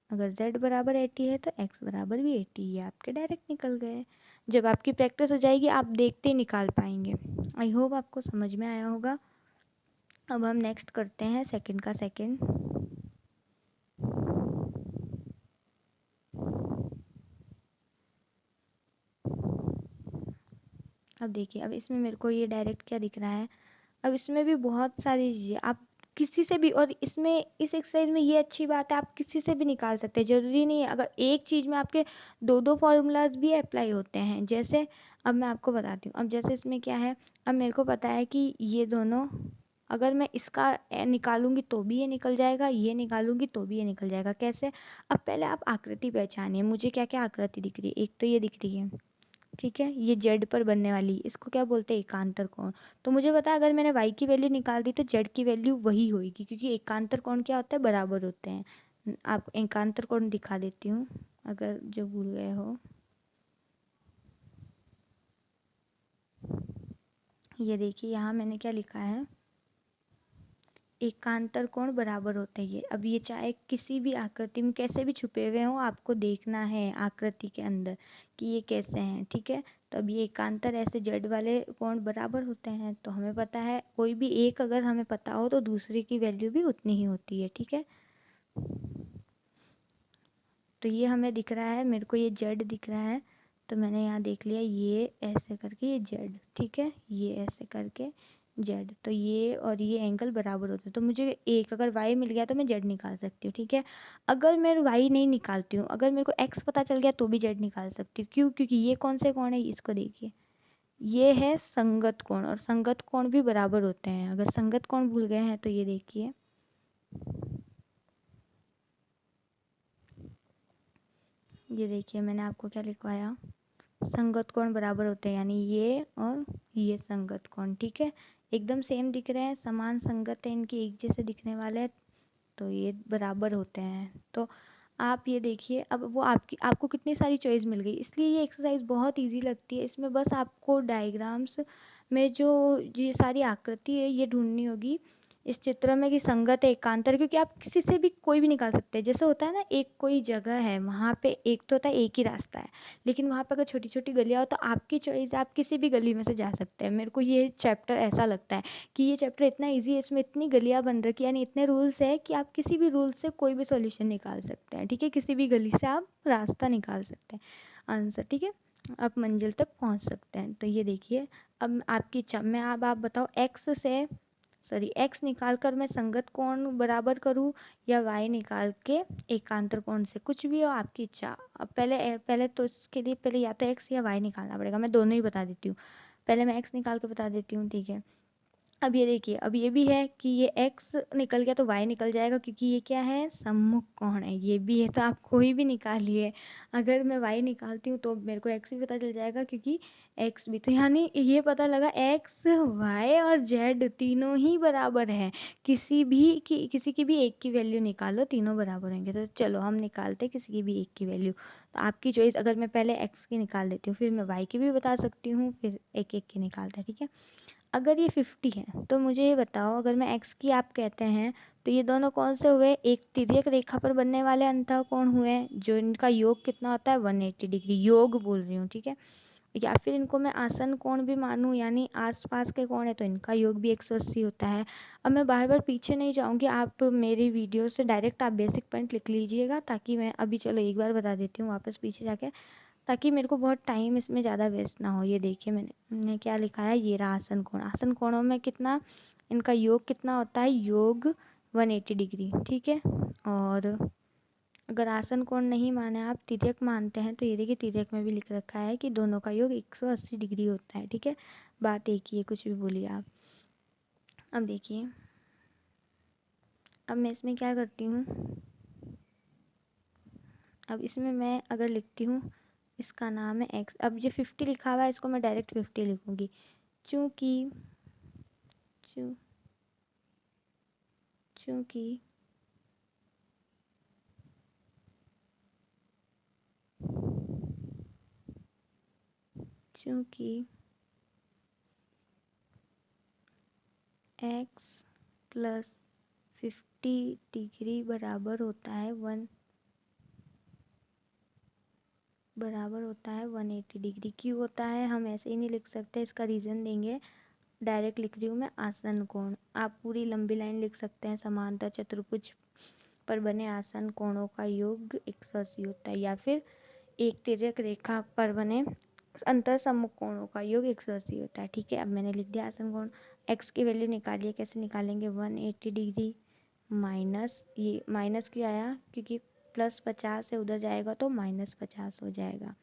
अगर z बराबर 80 है तो x बराबर भी 80, ये आपके डायरेक्ट निकल गए। जब आपकी प्रैक्टिस हो जाएगी आप देखते ही निकाल पाएंगे। आई होप आपको समझ में आया होगा। अब हम नेक्स्ट करते हैं सेकंड का सेकंड। अब देखिए, अब इसमें मेरे को ये डायरेक्ट क्या दिख रहा है, अब इसमें भी बहुत सारी चीज़ें आप किसी से भी, और इसमें इस एक्सरसाइज में ये अच्छी बात है आप किसी से भी निकाल सकते हैं, ज़रूरी नहीं है अगर एक चीज़ में आपके दो दो फार्मूलाज भी अप्लाई होते हैं। जैसे अब मैं आपको बताती हूँ, अब जैसे इसमें क्या है, अब मेरे को पता है कि ये दोनों, अगर मैं इसका निकालूंगी तो भी ये निकल जाएगा, ये निकालूंगी तो भी ये निकल जाएगा। कैसे, अब पहले आप आकृति पहचानिए, मुझे क्या क्या आकृति दिख रही है। एक तो ये दिख रही है, ठीक है, ये जेड पर बनने वाली, इसको क्या बोलते हैं, एकांतर कोण। तो मुझे पता है अगर मैंने वाई की वैल्यू निकाल दी तो जेड की वैल्यू वही होगी, क्योंकि एकांतर कोण क्या होता है, बराबर होते हैं। आप एकांतर कोण दिखा देती हूँ अगर जो भूल गए हो। ये देखिए यहाँ मैंने क्या लिखा है, एकांतर कोण बराबर होते हैं ये। अब ये चाहे किसी भी आकृति में कैसे भी छुपे हुए हों, आपको देखना है आकृति के अंदर कि ये कैसे हैं, ठीक है। तो अब ये एकांतर ऐसे जेड वाले कोण बराबर होते हैं, तो हमें पता है कोई भी एक अगर हमें पता हो तो दूसरे की वैल्यू भी उतनी ही होती है, ठीक है। तो ये हमें दिख रहा है, मेरे को ये जेड दिख रहा है, तो मैंने यहाँ देख लिया ये ऐसे करके ये जेड, ठीक है, ये ऐसे करके जेड, तो ये और ये एंगल बराबर होते हैं। तो मुझे एक अगर वाई मिल गया तो मैं जेड निकाल सकती हूँ, ठीक है। अगर मैं वाई नहीं निकालती हूँ, अगर मेरे को एक्स पता चल गया तो भी जेड निकाल सकती हूँ। क्यों, क्योंकि ये कौन से कोण है, इसको देखिए, ये है संगत कोण, और संगत कोण भी बराबर होते हैं। अगर संगत कोण भूल गए हैं तो ये देखिए, ये देखिए मैंने आपको क्या लिखवाया, संगत कोण बराबर होते हैं, यानी ये और ये संगत कोण, ठीक है, एकदम सेम दिख रहे हैं, समान संगत है, इनके एक जैसे दिखने वाले हैं, तो ये बराबर होते हैं। तो आप ये देखिए, अब वो आपको कितनी सारी चॉइस मिल गई, इसलिए ये एक्सरसाइज बहुत इजी लगती है। इसमें बस आपको डायग्राम्स में जो ये सारी आकृति है ये ढूंढनी होगी इस चित्र में कि संगत है एकांतर, क्योंकि आप किसी से भी कोई भी निकाल सकते हैं। जैसे होता है ना, एक कोई जगह है वहाँ पे एक तो होता है एक ही रास्ता है, लेकिन वहाँ पे अगर छोटी छोटी गलियाँ हो तो आपकी चॉइस, आप किसी भी गली में से जा सकते हैं। मेरे को ये चैप्टर ऐसा लगता है कि ये चैप्टर इतना इजी है, इसमें इतनी गलियाँ बन रखी है, यानी इतने रूल्स है कि आप किसी भी रूल से कोई भी सॉल्यूशन निकाल सकते हैं, ठीक है, किसी भी गली से आप रास्ता निकाल सकते हैं, आंसर, ठीक है, आप मंजिल तक पहुंच सकते हैं। तो ये देखिए, अब आपकी मैं अब आप बताओ, एक्स निकाल कर मैं संगत कोण बराबर करूँ या वाई निकाल के एकांतर कोण से, कुछ भी हो आपकी इच्छा। अब पहले तो इसके लिए पहले या तो एक्स या वाई निकालना पड़ेगा, मैं दोनों ही बता देती हूँ। पहले मैं एक्स निकाल के बता देती हूँ, ठीक है। अब ये देखिए, अब ये भी है कि ये x निकल गया तो y निकल जाएगा, क्योंकि ये क्या है, सम्मुख कोण है, ये भी है, तो आप कोई भी निकालिए। अगर मैं y निकालती हूँ तो मेरे को x भी पता चल जाएगा, क्योंकि x भी, तो यानी ये पता लगा x y और z तीनों ही बराबर है। किसी की भी एक की वैल्यू निकालो, तीनों बराबर होंगे। तो चलो हम निकालते हैं किसी की भी एक की वैल्यू। तो आपकी चॉइस, अगर मैं पहले x की निकाल देती हूँ, फिर मैं y की भी बता सकती हूँ, फिर एक एक की निकालते हैं, ठीक है। अगर ये 50 है तो मुझे ये बताओ, अगर मैं x की आप कहते हैं तो ये दोनों कौन से हुए, एक तिर्यक रेखा पर बनने वाले अंतःकोण हुए, जो इनका योग कितना होता है 180 डिग्री, योग बोल रही हूँ, ठीक है। या फिर इनको मैं आसन कोण भी मानूं, यानी आसपास के कोण है तो इनका योग भी 180 होता है। अब मैं बार बार पीछे नहीं जाऊंगी, आप मेरी वीडियो से डायरेक्ट आप बेसिक पॉइंट लिख लीजिएगा, ताकि मैं अभी, चलो एक बार बता देती हूँ वापस पीछे जाके, ताकि मेरे को बहुत टाइम इसमें ज़्यादा वेस्ट ना हो। ये देखिए मैंने क्या लिखा है, ये रहा आसन कोण। आसन कोणों में कितना, इनका योग कितना होता है, योग 180 डिग्री, ठीक है। और अगर आसन कोण नहीं माने, आप तिर्यक मानते हैं, तो ये देखिए तिर्यक में भी लिख रखा है कि दोनों का योग 180 डिग्री होता है, ठीक है। बात एक ही है, कुछ भी बोलिए आप। अब देखिए, अब मैं इसमें क्या करती हूँ, अब इसमें मैं अगर लिखती हूँ, इसका नाम है एक्स। अब ये 50 लिखा हुआ है, इसको मैं डायरेक्ट 50 लिखूंगी, चूँकि चूँ चूँकि चूँकि x प्लस 50 डिग्री बराबर होता है 180 डिग्री। क्यों होता है, हम ऐसे ही नहीं लिख सकते, इसका रीज़न देंगे। डायरेक्ट लिख रही हूँ मैं, आसन कोण। आप पूरी लंबी लाइन लिख सकते हैं, समांतर चतुर्भुज पर बने आसन कोणों का योग 180 होता है, या फिर एक तिर्यक रेखा पर बने अंतर सम्मुख कोणों का योग 180 होता है, ठीक है। अब मैंने लिख दिया आसन कोण। x की वैल्यू निकालिए, कैसे निकालेंगे, 180 डिग्री माइनस, ये माइनस क्यों आया, क्योंकि प्लस 50 से उधर जाएगा तो -50 हो जाएगा,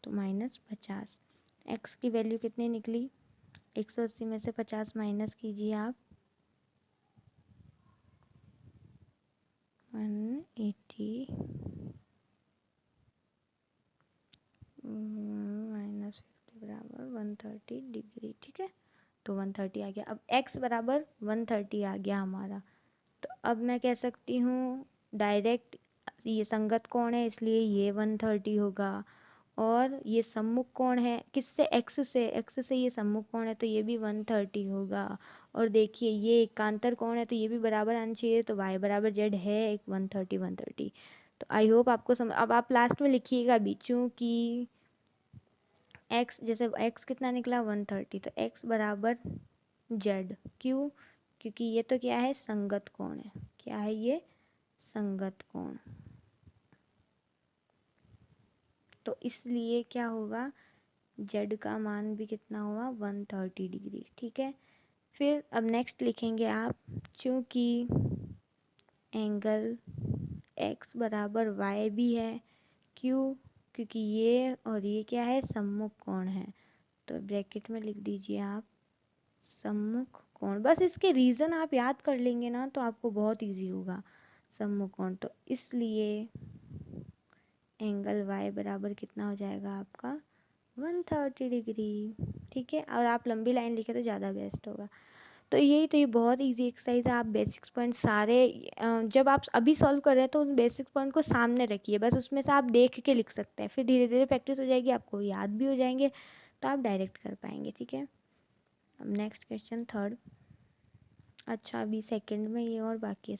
तो -50। x की वैल्यू कितनी निकली, 180 में से 50 माइनस कीजिए आप, 180 -50 बराबर 130 डिग्री, ठीक है। तो 130 आ गया। अब x बराबर 130 आ गया हमारा। तो अब मैं कह सकती हूँ डायरेक्ट, ये संगत कोण है इसलिए ये 130 होगा, और ये सम्मुख कोण है किससे, x से ये सम्मुख कोण है तो ये भी 130 होगा। और देखिए ये एकांतर कोण है तो ये भी बराबर आना चाहिए, तो y बराबर z है, एक 130। तो आई होप आपको अब आप लास्ट में लिखिएगा भी, चूँकि x, जैसे x कितना निकला 130, तो x बराबर z। क्यों, क्योंकि ये तो क्या है, संगत कोण है। क्या है ये, संगत कोण। तो इसलिए क्या होगा, z का मान भी कितना हुआ 130 डिग्री, ठीक है। फिर अब नेक्स्ट लिखेंगे आप, चूँकि एंगल x बराबर y भी है, क्यों, क्योंकि ये और ये क्या है, सम्मुख कोण है, तो ब्रैकेट में लिख दीजिए आप सम्मुख कोण। बस इसके रीज़न आप याद कर लेंगे ना तो आपको बहुत इजी होगा, सम्मुख कोण। तो इसलिए एंगल y बराबर कितना हो जाएगा आपका 130 डिग्री। ठीक है, और आप लंबी लाइन लिखे तो ज़्यादा बेस्ट होगा। तो ये बहुत इजी एक्सरसाइज है। आप बेसिक्स पॉइंट सारे जब आप अभी सॉल्व कर रहे हैं तो उन बेसिक पॉइंट को सामने रखिए, बस उसमें से आप देख के लिख सकते हैं, फिर धीरे धीरे प्रैक्टिस हो जाएगी, आपको याद भी हो जाएंगे, तो आप डायरेक्ट कर पाएंगे। ठीक है, अब नेक्स्ट क्वेश्चन थर्ड। अच्छा, अभी सेकंड में ये और बाकी है,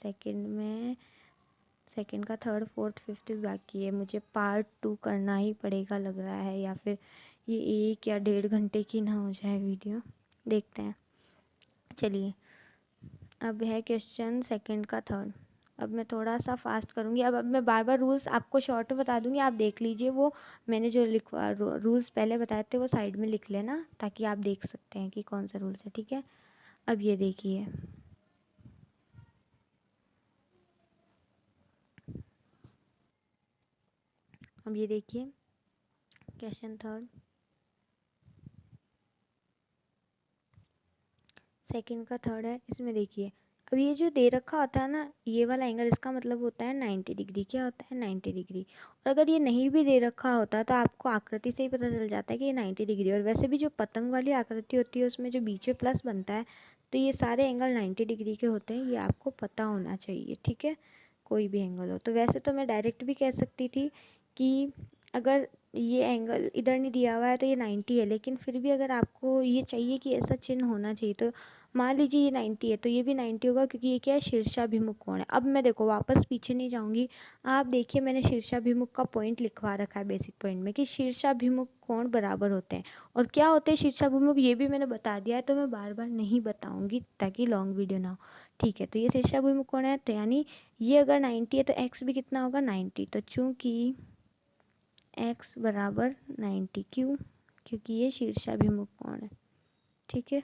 सेकंड का थर्ड फोर्थ फिफ्थ भी बाकी है। मुझे पार्ट 2 करना ही पड़ेगा लग रहा है, या फिर ये 1 या 1.5 घंटे की ना हो जाए वीडियो, देखते हैं। चलिए, अब है क्वेश्चन सेकंड का थर्ड। अब मैं थोड़ा सा फास्ट करूँगी। अब मैं बार बार रूल्स आपको शॉर्ट में बता दूँगी, आप देख लीजिए। वो मैंने जो लिखवा रूल्स पहले बताए थे वो साइड में लिख लेना, ताकि आप देख सकते हैं कि कौन सा रूल्स है। ठीक है, अब ये देखिए, क्वेश्चन थर्ड सेकंड का थर्ड है। इसमें देखिए, अब ये जो दे रखा होता है ना, ये वाला एंगल, इसका मतलब होता है 90 डिग्री। क्या होता है? 90 डिग्री। और अगर ये नहीं भी दे रखा होता तो आपको आकृति से ही पता चल जाता है कि ये 90 डिग्री। और वैसे भी जो पतंग वाली आकृति होती है उसमें जो बीच में प्लस बनता है, तो ये सारे एंगल 90 डिग्री के होते हैं, ये आपको पता होना चाहिए। ठीक है, कोई भी एंगल हो। तो वैसे तो मैं डायरेक्ट भी कह सकती थी कि अगर ये एंगल इधर नहीं दिया हुआ है तो ये 90 है, लेकिन फिर भी अगर आपको ये चाहिए कि ऐसा चिन्ह होना चाहिए, तो मान लीजिए ये 90 है तो ये भी 90 होगा, क्योंकि ये क्या है? शीर्षाभिमुख कोण है। अब मैं देखो वापस पीछे नहीं जाऊंगी, आप देखिए मैंने शीर्षाभिमुख का पॉइंट लिखवा रखा है बेसिक पॉइंट में कि शीर्षाभिमुख कोण बराबर होते हैं। और क्या होते हैं शीर्षाभिमुख, ये भी मैंने बता दिया है, तो मैं बार बार नहीं बताऊंगी ताकि लॉन्ग वीडियो ना हो। ठीक है, तो ये शीर्षाभिमुख कोण है, तो यानी ये अगर 90 है तो एक्स भी कितना होगा? 90। तो चूंकि एक्स बराबर 90, क्यों? क्योंकि ये शीर्षाभिमुख कोण है। ठीक है,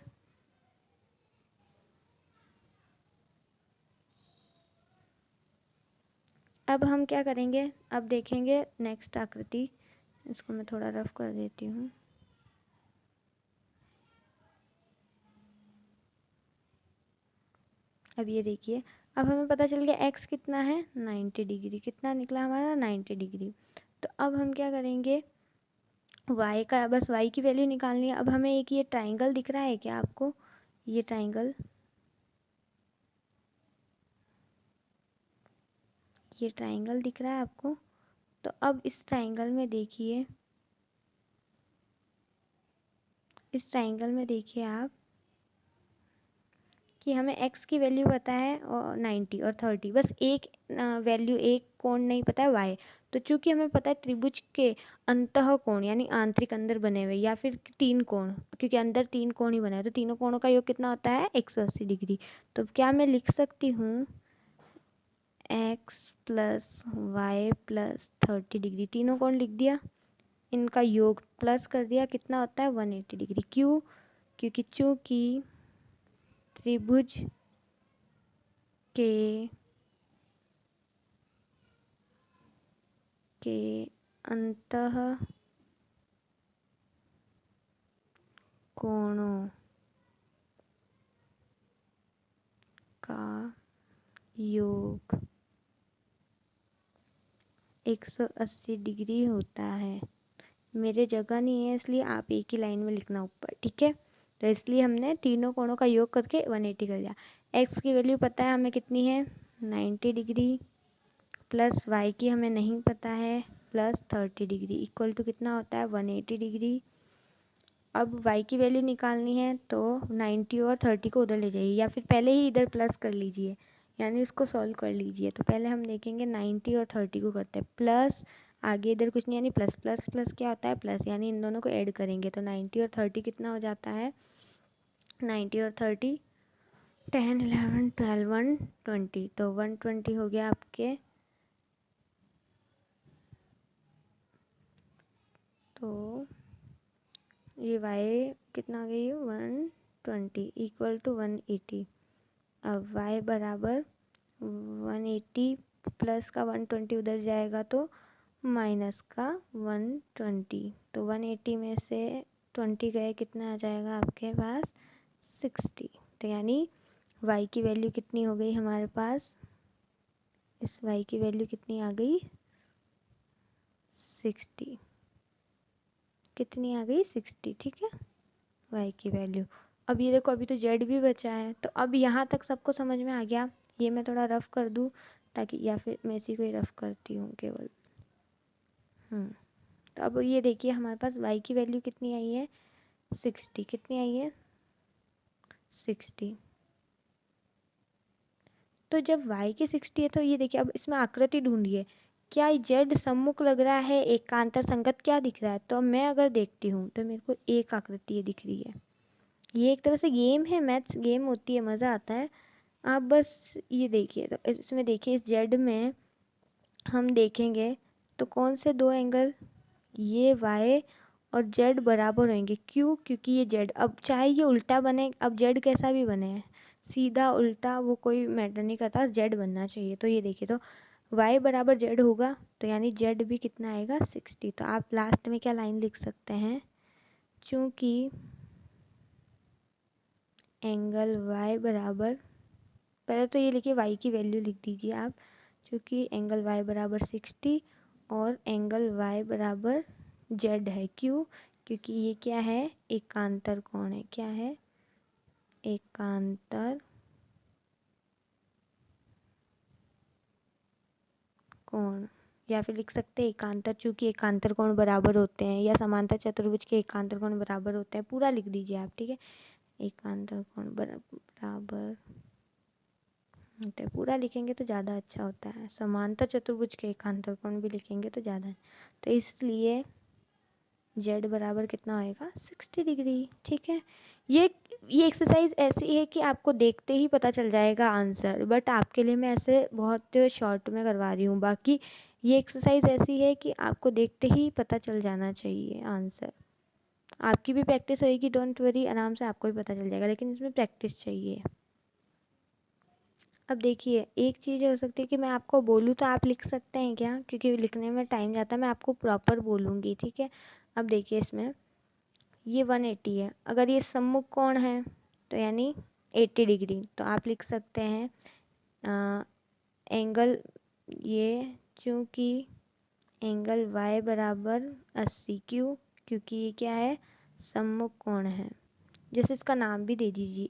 अब हम क्या करेंगे? अब देखेंगे नेक्स्ट आकृति। इसको मैं थोड़ा रफ कर देती हूँ। अब ये देखिए, अब हमें पता चल गया x कितना है? 90 डिग्री। कितना निकला हमारा? 90 डिग्री। तो अब हम क्या करेंगे? y का, बस y की वैल्यू निकालनी है। अब हमें एक ये ट्राइंगल दिख रहा है क्या आपको? ये ट्राइंगल, ये ट्राइंगल दिख रहा है आपको? तो अब इस ट्राइंगल में देखिए, इस ट्राइंगल में देखिए आप कि हमें x की वैल्यू पता है और 90 और 30, बस एक वैल्यू, एक कोण नहीं पता है, y। तो चूंकि हमें पता है त्रिभुज के अंतः कोण यानी आंतरिक अंदर बने हुए, या फिर 3 कोण, क्योंकि अंदर 3 कोण ही बना है, तो तीनों कोणों का योग कितना होता है? 180 डिग्री। तो क्या मैं लिख सकती हूँ x plus Y plus 30 degree? तीनों कोण लिख दिया, इनका योग प्लस कर दिया, कितना होता है? 180 डिग्री। क्यों? क्योंकि चूंकि त्रिभुज के अंतः कोणों का योग 180 डिग्री होता है। मेरे जगह नहीं है इसलिए आप एक ही लाइन में लिखना ऊपर। ठीक है, तो इसलिए हमने तीनों कोणों का योग करके 180 कर दिया। x की वैल्यू पता है हमें कितनी है? 90 डिग्री, प्लस y की हमें नहीं पता है, प्लस 30 डिग्री, इक्वल टू कितना होता है? 180 डिग्री। अब y की वैल्यू निकालनी है, तो 90 और 30 को उधर ले जाइए, या फिर पहले ही इधर प्लस कर लीजिए, यानी इसको सॉल्व कर लीजिए। तो पहले हम देखेंगे 90 और 30 को करते हैं प्लस, आगे इधर कुछ नहीं, यानी प्लस प्लस प्लस क्या होता है? प्लस, यानी इन दोनों को ऐड करेंगे तो 90 और 30 कितना हो जाता है? 90 और 30 10 11 12 120, तो 120 हो गया आपके। तो ये y कितना आ गई? 120 इक्वल टू 180। अब y बराबर 180 प्लस का 120 उधर जाएगा तो माइनस का 120, तो 180 में से 20 गए, कितना आ जाएगा आपके पास? 60। तो यानी y की वैल्यू कितनी हो गई हमारे पास? इस y की वैल्यू कितनी आ गई? 60, कितनी आ गई 60, ठीक है, y की वैल्यू। अब ये देखो अभी तो z भी बचा है, तो अब यहाँ तक सबको समझ में आ गया। ये मैं थोड़ा रफ कर दूँ ताकि, या फिर मैं इसी को ही रफ करती हूँ केवल। तो अब ये देखिए हमारे पास y की वैल्यू कितनी आई है 60, कितनी आई है 60। तो जब y की 60 है तो ये देखिए अब इसमें आकृति ढूंढिए, क्या z सम्मुख लग रहा है, एकांतर संगत क्या दिख रहा है। तो मैं अगर देखती हूँ तो मेरे को एक आकृति ये दिख रही है। ये एक तरह से गेम है, मैथ्स गेम होती है, मज़ा आता है। आप बस ये देखिए, तो इसमें देखिए इस z में हम देखेंगे तो कौन से दो एंगल, ये y और z बराबर होंगे। क्यों? क्योंकि ये z, अब चाहे ये उल्टा बने, अब z कैसा भी बने, सीधा उल्टा वो कोई मैटर नहीं करता, z बनना चाहिए। तो ये देखिए, तो y बराबर z होगा, तो यानी z भी कितना आएगा 60। तो आप लास्ट में क्या लाइन लिख सकते हैं, चूँकि एंगल y बराबर, पहले तो ये लिखिए y की वैल्यू लिख दीजिए आप, चूँकि एंगल y बराबर 60 और एंगल y बराबर z है। क्यों? क्योंकि ये क्या है, एकांतर कोण है। क्या है? एकांतर कोण, या फिर लिख सकते हैं एकांतर, चूँकि एकांतर कोण बराबर होते हैं, या समांतर चतुर्भुज के एकांतर कोण बराबर होते हैं। पूरा लिख दीजिए आप, ठीक है, एकांतर कोण बराबर होता है। पूरा लिखेंगे तो ज़्यादा अच्छा होता है, समांतर चतुर्भुज के एकांतर कोण भी लिखेंगे तो ज़्यादा है। तो इसलिए z बराबर कितना होएगा 60 डिग्री, ठीक है। ये एक्सरसाइज ऐसी है कि आपको देखते ही पता चल जाएगा आंसर, बट आपके लिए मैं ऐसे बहुत शॉर्ट में करवा रही हूँ। बाकी ये एक्सरसाइज ऐसी है कि आपको देखते ही पता चल जाना चाहिए आंसर। आपकी भी प्रैक्टिस होएगी, डोंट वरी, आराम से आपको भी पता चल जाएगा, लेकिन इसमें प्रैक्टिस चाहिए। अब देखिए एक चीज़ हो सकती है कि मैं आपको बोलूँ तो आप लिख सकते हैं क्या, क्योंकि लिखने में टाइम जाता है, मैं आपको प्रॉपर बोलूँगी, ठीक है। अब देखिए इसमें ये 180 है, अगर ये सम्मुख कोण है तो यानी 80 डिग्री, तो आप लिख सकते हैं एंगल, ये चूँकि एंगल y बराबर 80, क्यों? क्योंकि ये क्या है, सम्मुख कोण है। जैसे इसका नाम भी दे दीजिए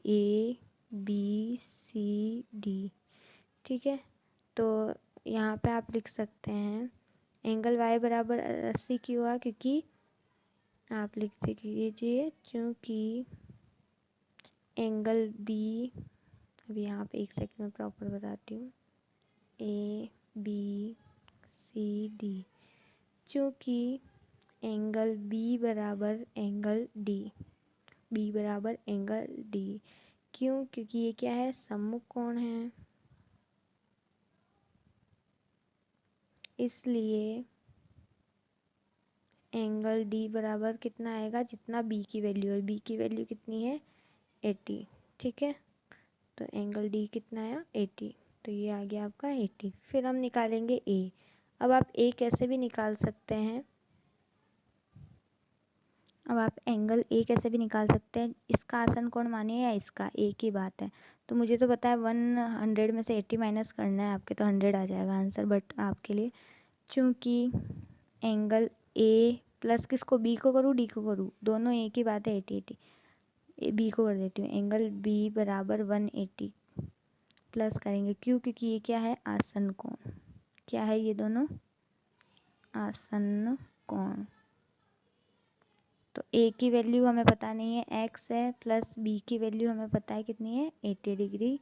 ABCD, ठीक है। तो यहाँ पे आप लिख सकते हैं एंगल y बराबर 80 क्यों हुआ, क्योंकि आप लिख दीजिए चूँकि एंगल B, अभी यहाँ पे एक सेकंड में प्रॉपर बताती हूँ, ABCD, चूँकि एंगल B बराबर एंगल D, B बराबर एंगल D, क्यों? क्योंकि ये क्या है, सम्मुख कोण है, इसलिए एंगल D बराबर कितना आएगा, जितना B की वैल्यू है। B की वैल्यू कितनी है 80, ठीक है। तो एंगल D कितना आया 80, तो ये आ गया आपका 80। फिर हम निकालेंगे A। अब आप A कैसे भी निकाल सकते हैं, अब आप एंगल A कैसे भी निकाल सकते हैं, इसका आसन कोण मानिए या इसका, एक ही बात है। तो मुझे तो पता है 100 में से 80 माइनस करना है आपके, तो 100 आ जाएगा आंसर, बट आपके लिए चूँकि एंगल A प्लस किसको, B को करूँ D को करूँ, दोनों एक ही बात है, 80 B को कर देती हूँ। एंगल B बराबर 180 प्लस करेंगे, क्यों? क्योंकि ये क्या है, आसन कोण। क्या है ये दोनों, आसन कोण। तो A की वैल्यू हमें पता नहीं है, x है, प्लस B की वैल्यू हमें पता है कितनी है 80 डिग्री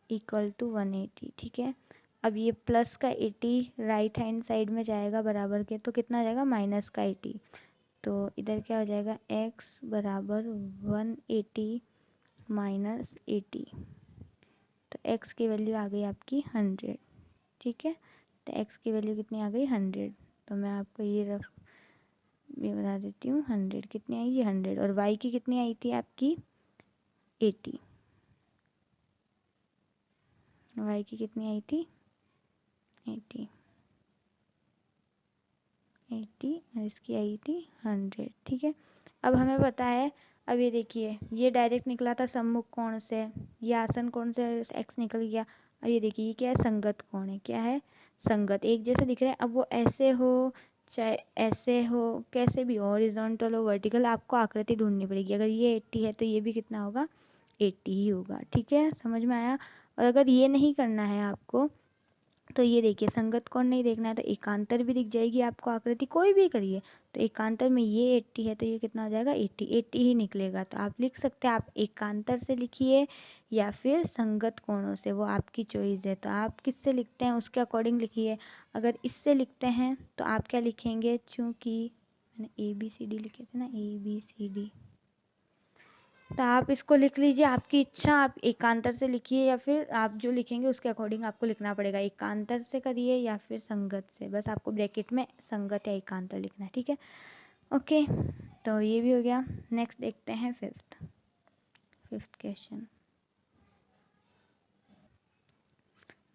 इक्वल टू 180, ठीक है। अब ये प्लस का 80 राइट हैंड साइड में जाएगा बराबर के, तो कितना आ जाएगा माइनस का 80। तो इधर क्या हो जाएगा, x बराबर 180 माइनस 80, तो x की वैल्यू आ गई आपकी 100, ठीक है। तो x की वैल्यू कितनी आ गई 100, तो मैं आपको ये रफ मैं बता देती हूँ, 100 कितनी आई, ये 100, और y की कितनी आई थी आपकी 80, y की कितनी आई थी 80, और इसकी आई थी 100, ठीक है। अब हमें पता है, अब ये देखिए ये डायरेक्ट निकला था सम्मुख कोण से, ये आसन कोण से x निकल गया। अब ये देखिए ये क्या है, संगत कोण है, क्या है, संगत, एक जैसे दिख रहे हैं। अब वो ऐसे हो चाहे ऐसे हो, कैसे भी हो, हॉरिजॉन्टल हो, वर्टिकल, आपको आकृति ढूंढनी पड़ेगी। अगर ये 80 है तो ये भी कितना होगा, 80 ही होगा। ठीक है, समझ में आया। और अगर ये नहीं करना है आपको, तो ये देखिए संगत कोण नहीं देखना है तो एकांतर भी दिख जाएगी आपको आकृति, कोई भी करिए। तो एकांतर में ये 80 है तो ये कितना हो जाएगा, 80, 80 ही निकलेगा। तो आप लिख सकते हैं, आप एकांतर से लिखिए या फिर संगत कोणों से, वो आपकी चॉइस है। तो आप किससे लिखते हैं उसके अकॉर्डिंग लिखिए। अगर इससे लिखते हैं तो आप क्या लिखेंगे, चूँकि मैंने ABCD लिखे थे ना, ABCD, तो आप इसको लिख लीजिए, आपकी इच्छा, आप एकांतर से लिखिए या फिर आप जो लिखेंगे उसके अकॉर्डिंग आपको लिखना पड़ेगा। एकांतर से करिए या फिर संगत से, बस आपको ब्रैकेट में संगत या एकांतर लिखना है। ठीक है, ओके, तो ये भी हो गया। नेक्स्ट देखते हैं फिफ्थ क्वेश्चन।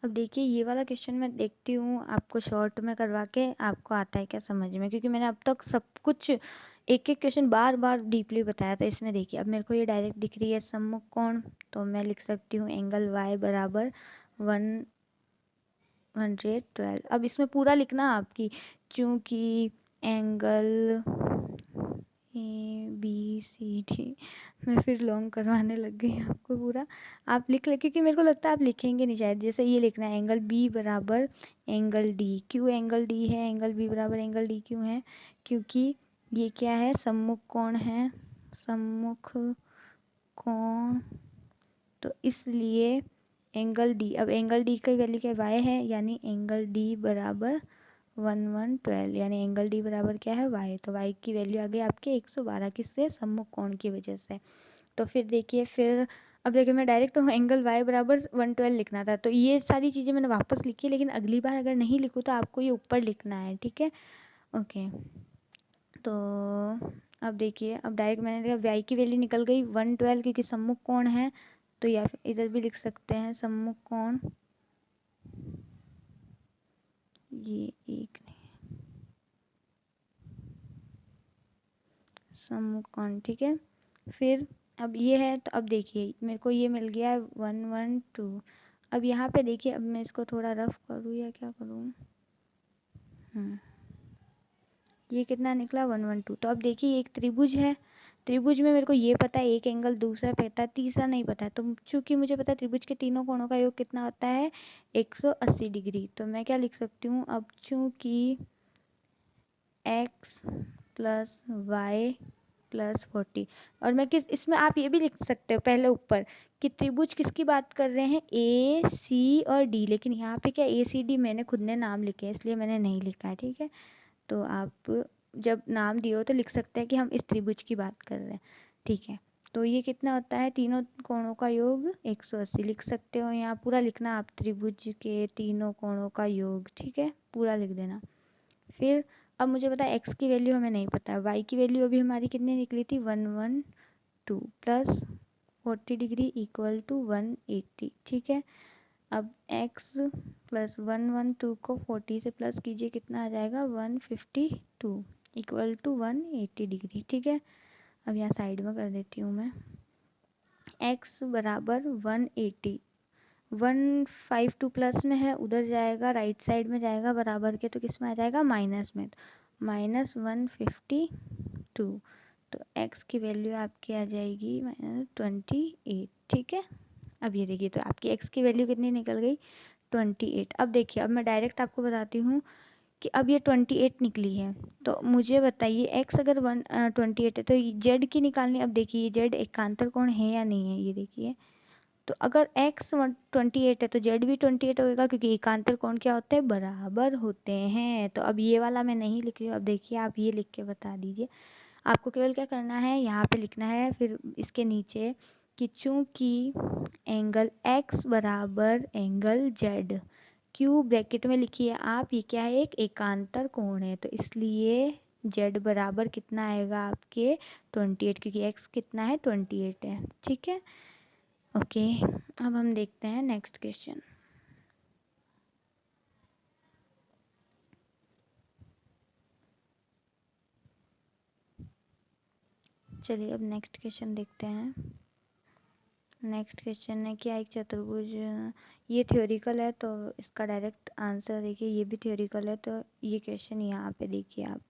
अब देखिए ये वाला क्वेश्चन मैं देखती हूँ आपको शॉर्ट में करवा के, आपको आता है क्या समझ में, क्योंकि मैंने अब तक सब कुछ एक एक क्वेश्चन बार बार डीपली बताया था। इसमें देखिए अब मेरे को ये डायरेक्ट दिख रही है सम्मुख कोण, तो मैं लिख सकती हूँ एंगल y बराबर 112। अब इसमें पूरा लिखना आपकी, चूँकि एंगल ABCD, मैं फिर लॉन्ग करवाने लग गई आपको पूरा। आप लिख ले, क्योंकि मेरे को लगता है आप लिखेंगे नहीं शायद। जैसे ये लिखना है एंगल B बराबर एंगल D। क्यों एंगल D है, एंगल B बराबर एंगल D क्यों है, क्योंकि ये क्या है, सम्मुख कोण है, सम्मुख कोण, तो इसलिए एंगल D, अब एंगल D की वैल्यू क्या y है, यानी एंगल D बराबर 112, यानी एंगल D बराबर क्या है, y। तो y की वैल्यू आ गई आपके 112, किससे, सम्मुख कोण की वजह से। तो फिर देखिए, फिर अब देखिए मैं डायरेक्ट एंगल y बराबर 112 लिखना था, तो ये सारी चीज़ें मैंने वापस लिखी, लेकिन अगली बार अगर नहीं लिखूँ तो आपको ये ऊपर लिखना है। ठीक है, ओके। तो अब देखिए, अब डायरेक्ट मैंने देखा y की वैल्यू निकल गई 112, क्योंकि सम्मुख कोण है। तो या फिर इधर भी लिख सकते हैं सम्मुख कोण, ये एक नहीं, सम्मुख कोण। ठीक है, फिर अब ये है, तो अब देखिए मेरे को ये मिल गया है 112। अब यहाँ पे देखिए, अब मैं इसको थोड़ा रफ करूँ या क्या करूँ, ये कितना निकला 112। तो अब देखिए ये एक त्रिभुज है, त्रिभुज में मेरे को ये पता है एक एंगल, दूसरा पता है, तीसरा नहीं पता है। तो चूंकि मुझे पता है त्रिभुज के तीनों कोणों का योग कितना होता है, 180 डिग्री, तो मैं क्या लिख सकती हूँ, अब चूंकि x प्लस वाई प्लस 40, और मैं किस, इसमें आप ये भी लिख सकते हो पहले ऊपर कि त्रिभुज किसकी बात कर रहे हैं, AC और D, लेकिन यहाँ पे क्या ACD मैंने खुद ने नाम लिखे हैं इसलिए मैंने नहीं लिखा है। ठीक है, तो आप जब नाम दिए हो तो लिख सकते हैं कि हम इस त्रिभुज की बात कर रहे हैं। ठीक है, तो ये कितना होता है, तीनों कोणों का योग 180 लिख सकते हो, यहाँ पूरा लिखना आप, त्रिभुज के तीनों कोणों का योग। ठीक है, पूरा लिख देना। फिर अब मुझे पता है x की वैल्यू हमें नहीं पता है, y की वैल्यू अभी हमारी कितनी निकली थी, 112 प्लस 40 डिग्री इक्वल टू 180। ठीक है, अब x प्लस 112 को 40 से प्लस कीजिए, कितना आ जाएगा 152 इक्वल टू 180 डिग्री। ठीक है, अब यहाँ साइड में कर देती हूँ मैं, x बराबर 180, 152 प्लस में है, उधर जाएगा राइट साइड में जाएगा बराबर के, तो किस में आ जाएगा, माइनस में, तो माइनस 152, तो x की वैल्यू आपकी आ जाएगी -28। ठीक है, अब ये देखिए, तो आपकी x की वैल्यू कितनी निकल गई, 28। अब देखिए, अब मैं डायरेक्ट आपको बताती हूँ कि अब ये 28 निकली है, तो मुझे बताइए x अगर 28 है तो z की निकालनी। अब देखिए ये z एकांतर कोण है या नहीं है, ये देखिए, तो अगर x 28 है तो z भी 28 होगा, क्योंकि एकांतर कोण क्या होते हैं, बराबर होते हैं। तो अब ये वाला मैं नहीं लिख रही हूँ, अब देखिए आप ये लिख के बता दीजिए। आपको केवल क्या करना है, यहाँ पे लिखना है फिर इसके नीचे कि चूंकि एंगल x बराबर एंगल z, क्यू ब्रैकेट में लिखिए आप, ये क्या है, एक एकांतर कोण है, तो इसलिए z बराबर कितना आएगा आपके 28, क्योंकि x कितना है, 28 है। ठीक है, ओके, अब हम देखते हैं नेक्स्ट क्वेश्चन। चलिए अब नेक्स्ट क्वेश्चन देखते हैं। नेक्स्ट क्वेश्चन है क्या एक चतुर्भुज, ये थ्योरिकल है तो इसका डायरेक्ट आंसर देखिए, ये भी थ्योरिकल है तो ये क्वेश्चन यहाँ पे देखिए आप,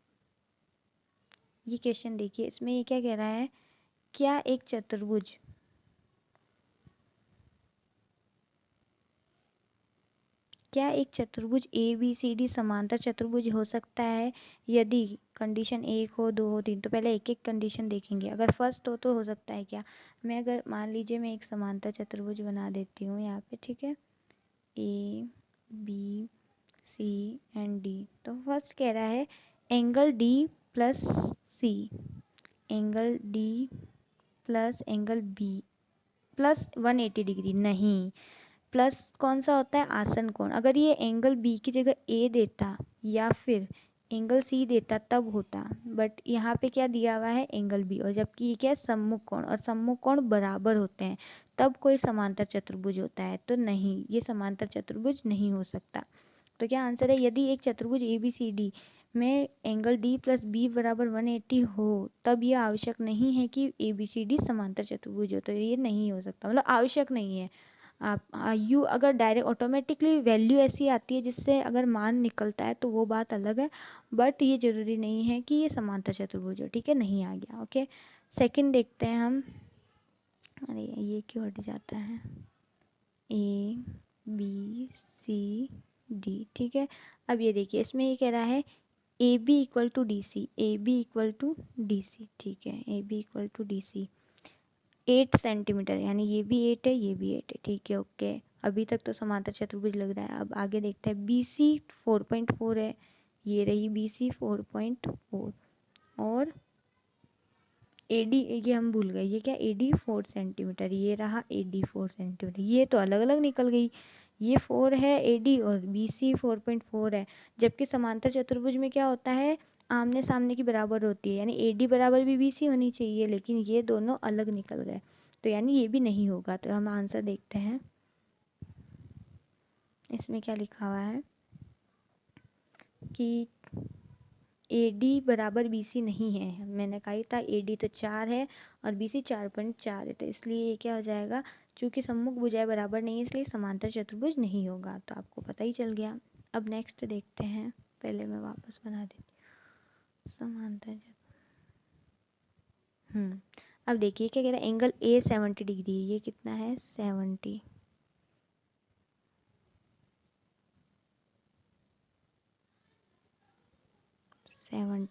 ये क्वेश्चन देखिए, इसमें ये क्या कह रहा है, क्या एक चतुर्भुज ए बी सी डी समांतर चतुर्भुज हो सकता है यदि कंडीशन 1 हो, 2 हो, 3। तो पहले एक एक कंडीशन देखेंगे। अगर फर्स्ट हो तो हो सकता है क्या, मैं अगर मान लीजिए मैं एक समांतर चतुर्भुज बना देती हूँ यहाँ पे, ठीक है, A B C and D. तो फर्स्ट कह रहा है angle D plus C, angle D plus angle B plus 180 degree. नहीं, प्लस कौन सा होता है, आसन कोण। अगर ये एंगल बी की जगह ए देता या फिर एंगल सी देता तब होता, बट यहाँ पे क्या दिया हुआ है, एंगल बी, और जबकि ये क्या है, सम्मुख कोण, और सम्मुख कोण बराबर होते हैं तब कोई समांतर चतुर्भुज होता है। तो नहीं, ये समांतर चतुर्भुज नहीं हो सकता। तो क्या आंसर है, यदि एक चतुर्भुज ए बी सी डी में एंगल डी प्लस बी बराबर 180 हो तब ये आवश्यक नहीं है कि ए बी सी डी समांतर चतुर्भुज हो। तो ये नहीं हो सकता, मतलब आवश्यक नहीं है। आप यू अगर डायरेक्ट ऑटोमेटिकली वैल्यू ऐसी आती है जिससे अगर मान निकलता है तो वो बात अलग है, बट ये ज़रूरी नहीं है कि ये समांतर चतुर्भुज हो। ठीक है, नहीं आ गया। ओके, सेकंड देखते हैं हम। अरे ये क्यों हट जाता है, ए बी सी डी, ठीक है। अब ये देखिए, इसमें ये कह रहा है A B equal to D C, A B equal to D C, ठीक है, A B equal to D C 8 centimetre, यानी ये भी 8 है, ये भी 8 है, ठीक है। ओके, अभी तक तो समांतर चतुर्भुज लग रहा है। अब आगे देखते हैं, बी सी 4.4 है, ये रही बी सी 4.4, और ए डी, ये हम भूल गए, ये क्या, ए डी 4 सेंटीमीटर, ये रहा ए डी 4 सेंटीमीटर, ये तो अलग अलग निकल गई। ये 4 है ए डी और बी सी 4.4 है, जबकि समांतर चतुर्भुज में क्या होता है, आमने सामने की बराबर होती है, यानी ए डी बराबर भी बी सी होनी चाहिए, लेकिन ये दोनों अलग निकल गए, तो यानी ये भी नहीं होगा। तो हम आंसर देखते हैं, इसमें क्या लिखा हुआ है कि ए डी बराबर बी सी नहीं है। मैंने कहा ही था, ए डी तो 4 है और बी सी 4.4 है, तो इसलिए ये क्या हो जाएगा, चूँकि सम्मुख भुजाएं बराबर नहीं है इसलिए समांतर चतुर्भुज नहीं होगा। तो आपको पता ही चल गया। अब नेक्स्ट देखते हैं, पहले मैं वापस बना देती हूँ समांतर चतुर्भुज। अब देखिए क्या कह रहा है, एंगल ए 70 डिग्री, ये कितना है, 70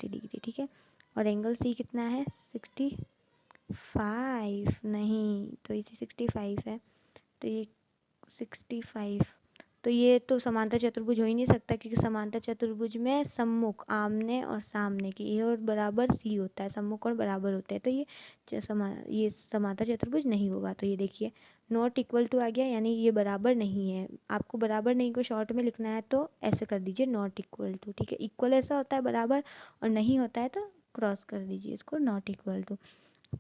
डिग्री, ठीक है। और एंगल सी कितना है, 65, नहीं तो ये 65 है, तो ये 65, तो ये तो समांतर चतुर्भुज हो ही नहीं सकता, क्योंकि समांतर चतुर्भुज में सम्मुख, आमने और सामने की, ए और बराबर सी होता है, सम्मुख और बराबर होते हैं, तो ये ये समांतर चतुर्भुज नहीं होगा। तो ये देखिए, नॉट इक्वल टू आ गया, यानी ये बराबर नहीं है। आपको बराबर नहीं को शॉर्ट में लिखना है तो ऐसे कर दीजिए, नॉट इक्वल टू, ठीक है। इक्वल ऐसा होता है बराबर, और नहीं होता है तो क्रॉस कर दीजिए इसको, नॉट इक्वल टू।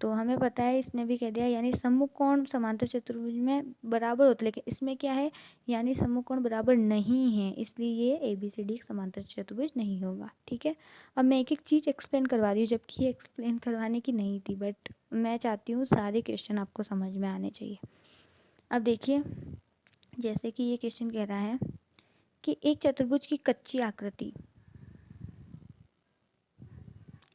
तो हमें पता है, इसने भी कह दिया, यानी सम्मुख कोण समांतर चतुर्भुज में बराबर होते, लेकिन इसमें क्या है, यानी सम्मुख कोण बराबर नहीं है, इसलिए ये ए बी सी डी समांतर चतुर्भुज नहीं होगा, ठीक है। अब मैं एक एक चीज़ एक्सप्लेन करवा रही हूँ, जबकि ये एक्सप्लेन करवाने की नहीं थी, बट मैं चाहती हूँ सारे क्वेश्चन आपको समझ में आने चाहिए। अब देखिए, जैसे कि ये क्वेश्चन कह रहा है कि एक चतुर्भुज की कच्ची आकृति,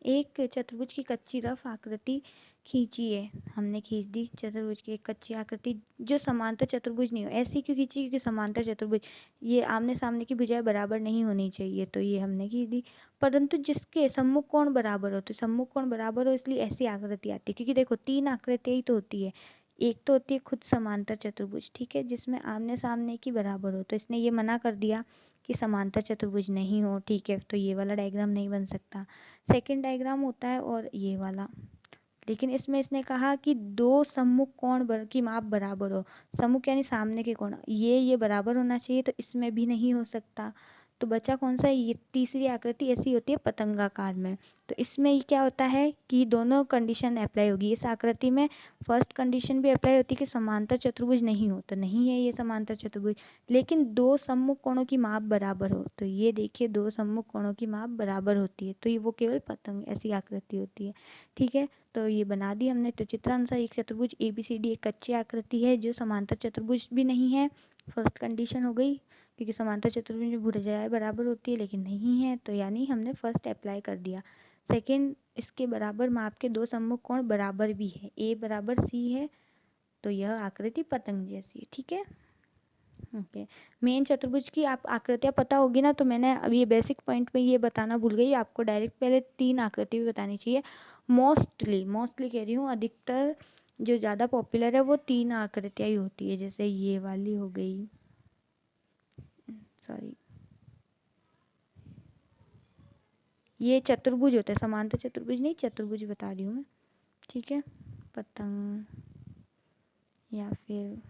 एक चतुर्भुज की कच्ची रफ आकृति खींचिए, हमने खींच दी चतुर्भुज की एक कच्ची आकृति जो समांतर चतुर्भुज नहीं हो। ऐसी क्यों खींची, क्योंकि समांतर चतुर्भुज, ये आमने सामने की भुजाएं बराबर नहीं होनी चाहिए, तो ये हमने खींच दी। परंतु जिसके सम्मुख कोण बराबर हो, तो सम्मुख कोण बराबर हो इसलिए ऐसी आकृति आती है, क्योंकि देखो 3 आकृतियाँ ही तो होती है। एक तो होती है खुद समांतर चतुर्भुज, ठीक है, जिसमें आमने सामने की बराबर हो, तो इसने ये मना कर दिया कि समांतर चतुर्भुज नहीं हो, ठीक है, तो ये वाला डायग्राम नहीं बन सकता। सेकंड डायग्राम होता है और ये वाला, लेकिन इसमें इसने कहा कि दो सम्मुख कोण की माप बराबर हो, सम्मुख यानी सामने के कोण, ये बराबर होना चाहिए, तो इसमें भी नहीं हो सकता। तो बचा कौन सा, ये तीसरी आकृति ऐसी होती है पतंगाकार में। तो इसमें ये क्या होता है कि दोनों कंडीशन अप्लाई होगी। इस आकृति में फर्स्ट कंडीशन भी अप्लाई होती है कि समांतर चतुर्भुज नहीं हो, तो नहीं है ये समांतर चतुर्भुज, लेकिन दो सम्मुख कोणों की माप बराबर हो। तो ये देखिए दो सम्मुख कोणों की माप बराबर होती है, तो ये वो केवल पतंग ऐसी आकृति होती है। ठीक है, तो ये बना दी हमने। तो चित्रानुसार एक चतुर्भुज ABCD एक कच्ची आकृति है जो समांतर चतुर्भुज भी नहीं है, फर्स्ट कंडीशन हो गई, क्योंकि समांतर चतुर्भुज में भुजाएं बराबर होती है लेकिन नहीं है, तो यानी हमने फर्स्ट अप्लाई कर दिया। सेकंड, इसके बराबर माप के दो सम्मुख कोण बराबर भी है, A बराबर C है, तो यह आकृति पतंग जैसी है। ठीक है, ओके। मेन चतुर्भुज की आप आकृतियाँ पता होगी ना, तो मैंने अब ये बेसिक पॉइंट में ये बताना भूल गई, आपको डायरेक्ट पहले 3 आकृति भी बतानी चाहिए। मोस्टली कह रही हूँ, अधिकतर जो ज़्यादा पॉपुलर है वो 3 आकृतियाँ ही होती है, जैसे ये वाली हो गई, सॉरी ये चतुर्भुज होता है, समांतर चतुर्भुज नहीं, चतुर्भुज बता रही हूँ मैं। ठीक है, पतंग या फिर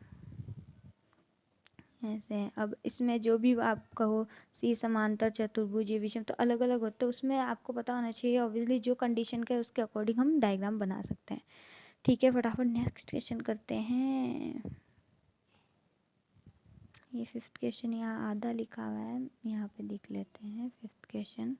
ऐसे हैं। अब इसमें जो भी आप कहो सी समांतर चतुर्भुज ये विषम, तो अलग अलग होते हैं, उसमें आपको पता होना चाहिए ऑब्वियसली, जो कंडीशन का है उसके अकॉर्डिंग हम डायग्राम बना सकते हैं। ठीक है, फटाफट नेक्स्ट क्वेश्चन करते हैं। ये 5th क्वेश्चन यहाँ आधा लिखा हुआ है, यहाँ पे देख लेते हैं 5th क्वेश्चन।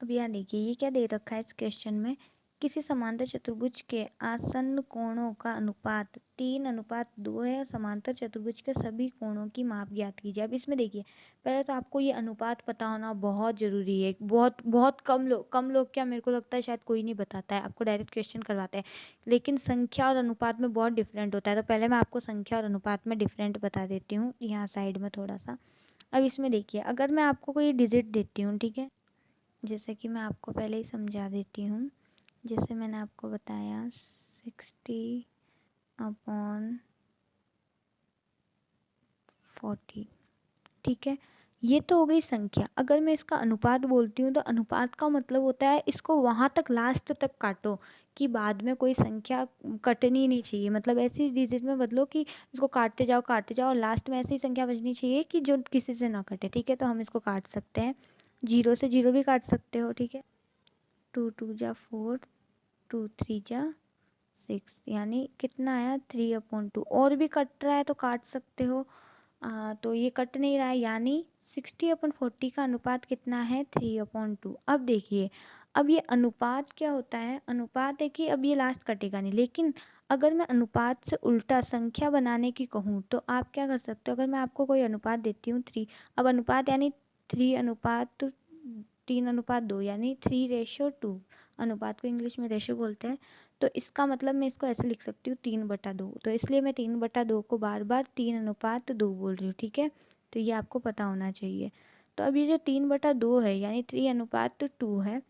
अब यहाँ देखिए ये क्या दे रखा है इस क्वेश्चन में, किसी समांतर चतुर्भुज के आसन्न कोणों का अनुपात 3:2 है और समांतर चतुर्भुज के सभी कोणों की माप ज्ञात कीजिए। अब इसमें देखिए पहले तो आपको ये अनुपात पता होना बहुत ज़रूरी है। बहुत कम लोग क्या, मेरे को लगता है शायद कोई नहीं बताता है, आपको डायरेक्ट क्वेश्चन करवाते हैं, लेकिन संख्या और अनुपात में बहुत डिफरेंट होता है। तो पहले मैं आपको संख्या और अनुपात में डिफरेंट बता देती हूँ यहाँ साइड में थोड़ा सा। अब इसमें देखिए अगर मैं आपको कोई डिजिट देती हूँ, ठीक है, जैसे कि मैं आपको पहले ही समझा देती हूँ, जैसे मैंने आपको बताया 60/40, ठीक है, ये तो हो गई संख्या। अगर मैं इसका अनुपात बोलती हूँ तो अनुपात का मतलब होता है इसको वहाँ तक लास्ट तक काटो कि बाद में कोई संख्या कटनी नहीं चाहिए, मतलब ऐसी डिजिट में बदलो कि इसको काटते जाओ और लास्ट में ऐसी संख्या बचनी चाहिए कि जो किसी से ना कटे। ठीक है, तो हम इसको काट सकते हैं, 0 से 0 भी काट सकते हो। ठीक है, 2 2 जा 4, 2 3 जा 6, यानी कितना आया 3/2। और भी कट रहा है तो काट सकते हो, तो ये कट नहीं रहा है, यानी 60/40 का अनुपात कितना है 3/2। अब देखिए अब ये अनुपात क्या होता है, अनुपात है कि अब ये लास्ट कटेगा नहीं, लेकिन अगर मैं अनुपात से उल्टा संख्या बनाने की कहूँ तो आप क्या कर सकते हो, अगर मैं आपको कोई अनुपात देती हूँ 3, अब अनुपात यानी 3:2 यानी 3:2, अनुपात को इंग्लिश में रेशो बोलते हैं। तो इसका मतलब मैं इसको ऐसे लिख सकती हूँ 3/2, तो इसलिए मैं 3/2 को बार बार 3:2 बोल रही हूँ। ठीक है, तो ये आपको पता होना चाहिए। तो अब ये जो 3/2 है यानी 3:2 है,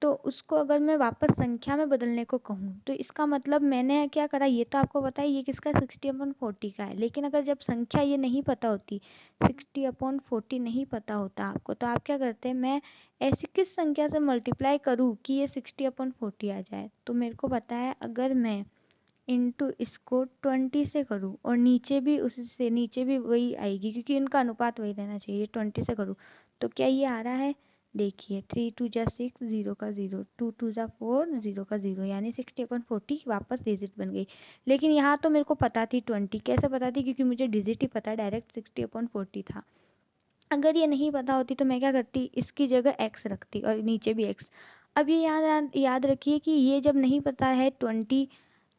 तो उसको अगर मैं वापस संख्या में बदलने को कहूँ तो इसका मतलब मैंने क्या करा, ये तो आपको पता है ये किसका 60/40 का है, लेकिन अगर जब संख्या ये नहीं पता होती, 60/40 नहीं पता होता आपको, तो आप क्या करते हैं, मैं ऐसी किस संख्या से मल्टीप्लाई करूँ कि ये 60/40 आ जाए। तो मेरे को पता है अगर मैं इंटू इसको 20 से करूँ और नीचे भी उससे नीचे भी वही आएगी, क्योंकि इनका अनुपात वही रहना चाहिए, 20 से करूँ तो क्या ये आ रहा है, देखिए 3 2 जा 6, 0 का 0, 2 2 जा 4, 0 का 0, यानी 60/40 वापस डिजिट बन गई। लेकिन यहाँ तो मेरे को पता थी 20, कैसे पता थी, क्योंकि मुझे डिजिट ही पता है, डायरेक्ट 60/40 था। अगर ये नहीं पता होती तो मैं क्या करती, इसकी जगह x रखती और नीचे भी x। अब ये याद रखिए कि ये जब नहीं पता है 20,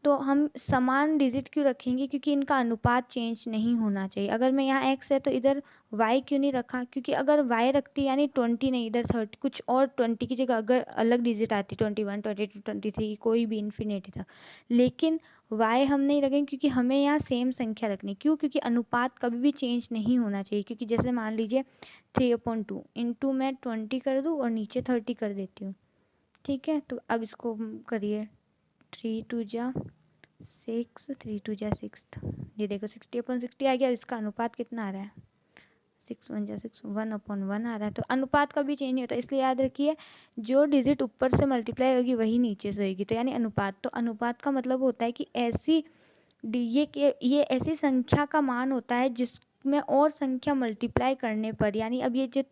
तो हम समान डिजिट क्यों रखेंगे, क्योंकि इनका अनुपात चेंज नहीं होना चाहिए। अगर मैं यहाँ x है तो इधर y क्यों नहीं रखा, क्योंकि अगर y रखती यानी 20 नहीं, इधर 30 कुछ और 20 की जगह अगर अलग डिजिट आती 21 22 23 कोई भी इन्फिनिटी था, लेकिन y हम नहीं रखेंगे क्योंकि हमें यहाँ सेम संख्या रखनी। क्यों, क्योंकि अनुपात कभी भी चेंज नहीं होना चाहिए। क्योंकि जैसे मान लीजिए 3/2 इंटू मैं 20 कर दूँ और नीचे 30 कर देती हूँ। ठीक है, तो अब इसको करिए, 3 2 जा 6, 3 2 जा 6, ये देखो 60/60 आ गया और इसका अनुपात कितना आ रहा है, 6 1 जा 6, 1/1 आ रहा है। तो अनुपात कभी चेंज नहीं होता, इसलिए याद रखिए जो डिजिट ऊपर से मल्टीप्लाई होगी वही नीचे से होगी, तो यानी अनुपात। तो अनुपात का मतलब होता है कि ये ऐसी संख्या का मान होता है में और संख्या मल्टीप्लाई करने पर, यानी अब ये जो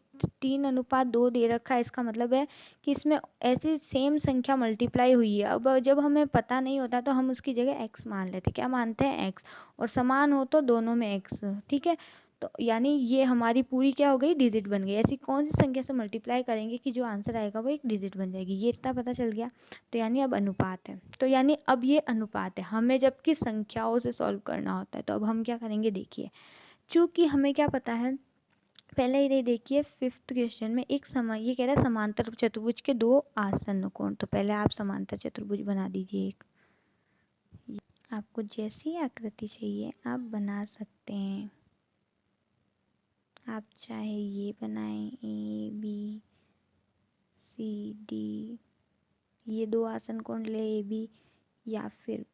3:2 दे रखा है, इसका मतलब है कि इसमें ऐसी सेम संख्या मल्टीप्लाई हुई है। अब जब हमें पता नहीं होता तो हम उसकी जगह x मान लेते, क्या मानते हैं x, और समान हो तो दोनों में x, ठीक है। तो यानी ये हमारी पूरी क्या हो गई, डिजिट बन गई। ऐसी कौन सी संख्या से मल्टीप्लाई करेंगे कि जो आंसर आएगा वो एक डिजिट बन जाएगी, ये इतना पता चल गया। तो यानी अब अनुपात है, तो यानी अब ये अनुपात है, हमें जबकि संख्याओं से सॉल्व करना होता है। तो अब हम क्या करेंगे, देखिए, चूँकि हमें क्या पता है, पहले ये देखिए 5th क्वेश्चन में एक ये कह रहा है समांतर चतुर्भुज के 2 आसन्न कोण। तो पहले आप समांतर चतुर्भुज बना दीजिए एक, आपको जैसी आकृति चाहिए आप बना सकते हैं। आप चाहे ये बनाएं, ए बी सी डी, ये 2 आसन्न कोण ले ए बी, या फिर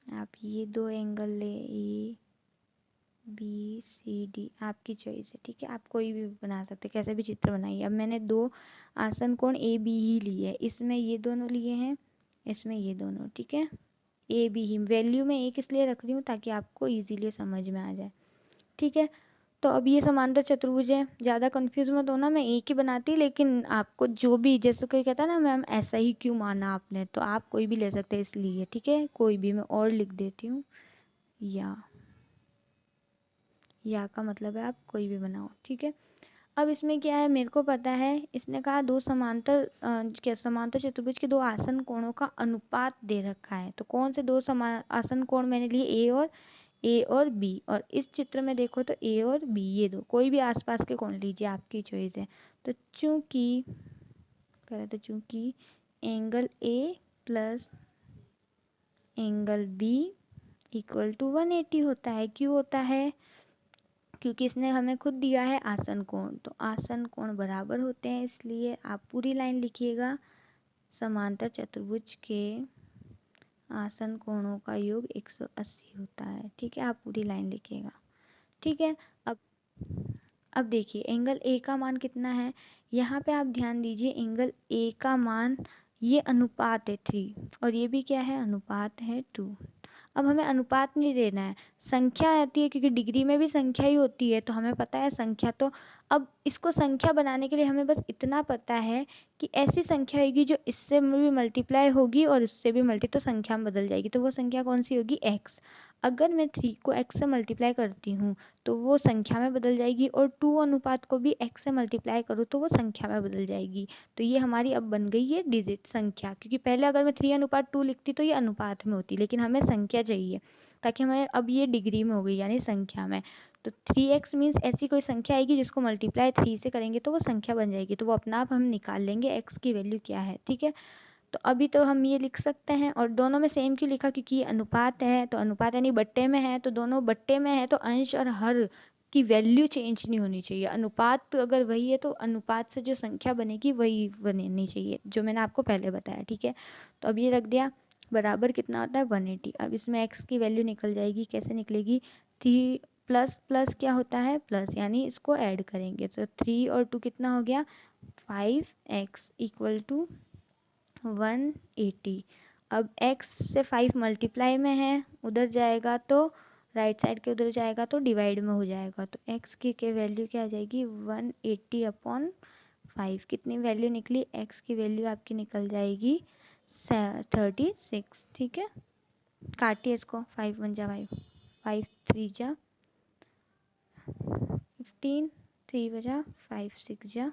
आप ये 2 एंगल ले ए बी सी डी, आपकी चॉइस है, ठीक है। आप कोई भी बना सकते हैं, कैसे भी चित्र बनाइए। अब मैंने 2 आसन कोण ए बी ही लिए है, इसमें ये दोनों लिए हैं, इसमें ये दोनों, ठीक है। ए बी ही वैल्यू में एक इसलिए रख रही हूँ ताकि आपको इजीली समझ में आ जाए, ठीक है। तो अब ये समांतर चतुर्भुज है, ज़्यादा कंफ्यूज मत होना, मैं एक ही बनाती, लेकिन आपको जो भी, जैसे कोई कहता है ना मैम ऐसा ही क्यों माना आपने, तो आप कोई भी ले सकते हैं इसलिए, ठीक है। कोई भी, मैं और लिख देती हूँ, या का मतलब है आप कोई भी बनाओ, ठीक है। अब इसमें क्या है, मेरे को पता है, इसने कहा दो समांतर क्या समांतर चतुर्भुज के 2 आसन्न कोणों का अनुपात दे रखा है। तो कौन से 2 आसन्न कोण मैंने लिए, ए और बी, और इस चित्र में देखो तो ए और बी, ये दो, कोई भी आसपास के कोण लीजिए, आपकी चॉइस है। तो चूंकि पहले तो चूंकि angle A plus angle B equal to 180 होता है, क्यों होता है, क्योंकि इसने हमें खुद दिया है आसन कोण, तो आसन कोण बराबर होते हैं, इसलिए आप पूरी लाइन लिखिएगा, समांतर चतुर्भुज के आसन कोणों का योग 180 होता है, ठीक है। आप पूरी लाइन लिखिएगा, ठीक है। अब देखिए एंगल ए का मान कितना है, यहाँ पे आप ध्यान दीजिए, एंगल ए का मान, ये अनुपात है 3 और ये भी क्या है, अनुपात है 2। अब हमें अनुपात नहीं देना है, संख्या आती है, क्योंकि डिग्री में भी संख्या ही होती है, तो हमें पता है संख्या। तो अब इसको संख्या बनाने के लिए हमें बस इतना पता है कि ऐसी संख्या होगी जो इससे भी मल्टीप्लाई होगी और इससे भी तो संख्या में बदल जाएगी। तो वो संख्या कौन सी होगी, x। अगर मैं 3 को x से मल्टीप्लाई करती हूँ तो वो संख्या में बदल जाएगी, और 2 अनुपात को भी x से मल्टीप्लाई करूँ तो वो संख्या में बदल जाएगी। तो ये हमारी अब बन गई है डिजिट संख्या, क्योंकि पहले अगर मैं 3:2 लिखती तो ये अनुपात में होती, लेकिन हमें संख्या चाहिए, ताकि हमें अब ये डिग्री में हो गई, यानी संख्या में। तो 3x मीन्स ऐसी कोई संख्या आएगी जिसको मल्टीप्लाई 3 से करेंगे तो वो संख्या बन जाएगी, तो वो अपना आप हम निकाल लेंगे x की वैल्यू क्या है, ठीक है। तो अभी तो हम ये लिख सकते हैं, और दोनों में सेम क्यों लिखा, क्योंकि ये अनुपात है, तो अनुपात यानी बट्टे में है, तो दोनों बट्टे में है, तो अंश और हर की वैल्यू चेंज नहीं होनी चाहिए। अनुपात अगर वही है तो अनुपात से जो संख्या बनेगी वही बननी चाहिए, जो मैंने आपको पहले बताया, ठीक है। तो अब ये रख दिया, बराबर कितना होता है 180। अब इसमें x की वैल्यू निकल जाएगी, कैसे निकलेगी, 3 प्लस प्लस क्या होता है, प्लस, यानी इसको ऐड करेंगे, तो 3 और 2 कितना हो गया, 5x इक्वल टू 180। अब x से 5 मल्टीप्लाई में है, उधर जाएगा तो राइट साइड के उधर जाएगा तो डिवाइड में हो जाएगा, तो x की वैल्यू क्या आ जाएगी, 180/5। कितनी वैल्यू निकली, x की वैल्यू आपकी निकल जाएगी 36, ठीक है। काटिए इसको, 5 1 जा 5, 5 3 जा 15, 3 बजा 5 6 जा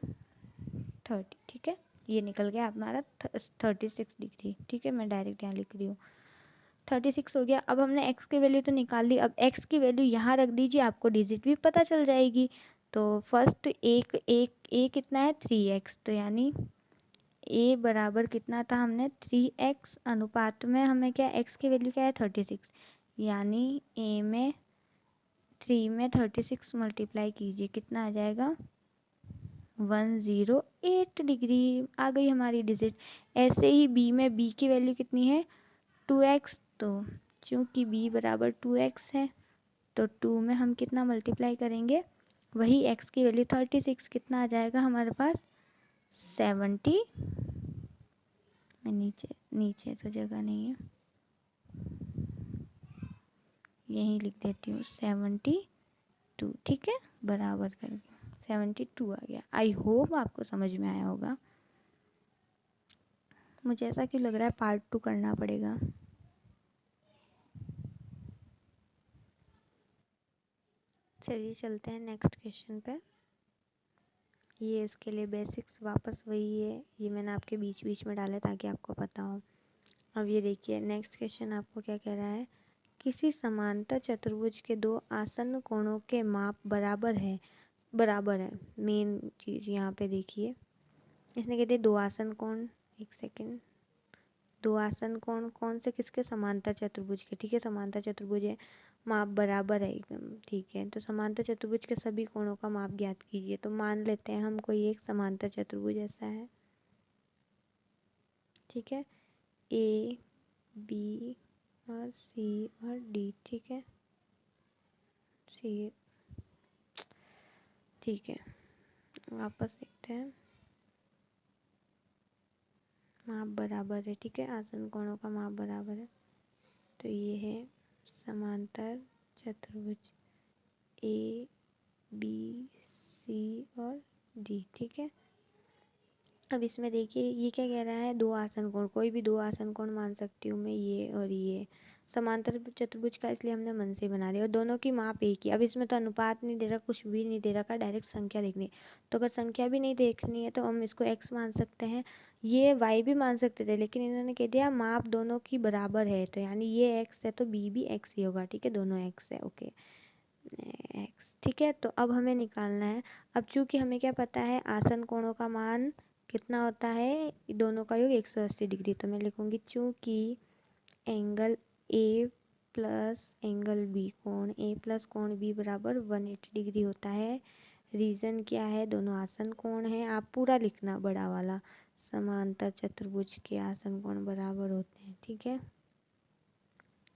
30, ठीक है। ये निकल गया हमारा 36 डिग्री, ठीक है। मैं डायरेक्ट यहाँ लिख रही हूँ, 36 हो गया। अब हमने x की वैल्यू तो निकाल दी, अब x की वैल्यू यहाँ रख दीजिए, आपको डिजिट भी पता चल जाएगी। तो फर्स्ट a कितना है 3x, तो यानी a बराबर कितना था, हमने 3x अनुपात में हमें क्या, x की वैल्यू क्या है 36, यानी a में 3 में 36 मल्टीप्लाई कीजिए, कितना आ जाएगा 108 डिग्री, आ गई हमारी डिजिट। ऐसे ही b में b की वैल्यू कितनी है 2x, तो चूँकि b बराबर 2x है तो 2 में हम कितना मल्टीप्लाई करेंगे, वही x की वैल्यू 36, कितना आ जाएगा हमारे पास 70। नीचे नीचे तो जगह नहीं है, यहीं लिख देती हूँ 72, ठीक है, बराबर करके 72 आ गया। आई होप आपको समझ में आया होगा। मुझे ऐसा क्यों लग रहा है पार्ट 2 करना पड़ेगा। चलिए चलते हैं नेक्स्ट क्वेश्चन पे। ये इसके लिए बेसिक्स वापस वही है, ये मैंने आपके बीच बीच में डाला ताकि आपको पता हो। अब ये देखिए नेक्स्ट क्वेश्चन आपको क्या कह रहा है, किसी समांतर चतुर्भुज के दो आसन्न कोणों के माप बराबर है। मेन चीज़ यहाँ पे देखिए, इसने कहते हैं दो आसन्न कोण, एक सेकेंड, दो आसन्न कोण कौन से, किसके, समांतर चतुर्भुज के, ठीक है, समांतर चतुर्भुज है, माप बराबर है एकदम, ठीक है। तो समांतर चतुर्भुज के सभी कोणों का माप ज्ञात कीजिए। तो मान लेते हैं हम कोई एक समांतर चतुर्भुज ऐसा है, ठीक है, ए बी और सी और डी, ठीक है, सी, ठीक है। वापस देखते हैं, माप बराबर है, ठीक है, आसन्न कोणों का माप बराबर है। तो ये है समांतर चतुर्भुज ए बी सी और डी, ठीक है। अब इसमें देखिए ये क्या कह रहा है, दो आसन्न कोण, कोई भी दो आसन्न कोण मान सकती हूँ मैं, ये और ये समांतर चतुर्भुज का, इसलिए हमने मन से बना लिया और दोनों की माप एक ही। अब इसमें तो अनुपात नहीं दे रहा, कुछ भी नहीं दे रखा, डायरेक्ट संख्या देखनी है। तो अगर संख्या भी नहीं देखनी है तो हम इसको x मान सकते हैं, ये y भी मान सकते थे, लेकिन इन्होंने कह दिया माप दोनों की बराबर है, तो यानी ये x है तो b भी x ही होगा, ठीक है, दोनों x है, ओके x, ठीक है। तो अब हमें निकालना है, अब चूंकि हमें क्या पता है आसन्न कोणों का मान कितना होता है, दोनों का योग 180 डिग्री। तो मैं लिखूंगी चूंकि angle A plus angle B, कोण ए प्लस कोण बी बराबर 180 डिग्री होता है। रीज़न क्या है, दोनों आसन्न कोण है, आप पूरा लिखना बड़ा वाला, समांतर चतुर्भुज के आसन्न कोण बराबर होते हैं, ठीक है,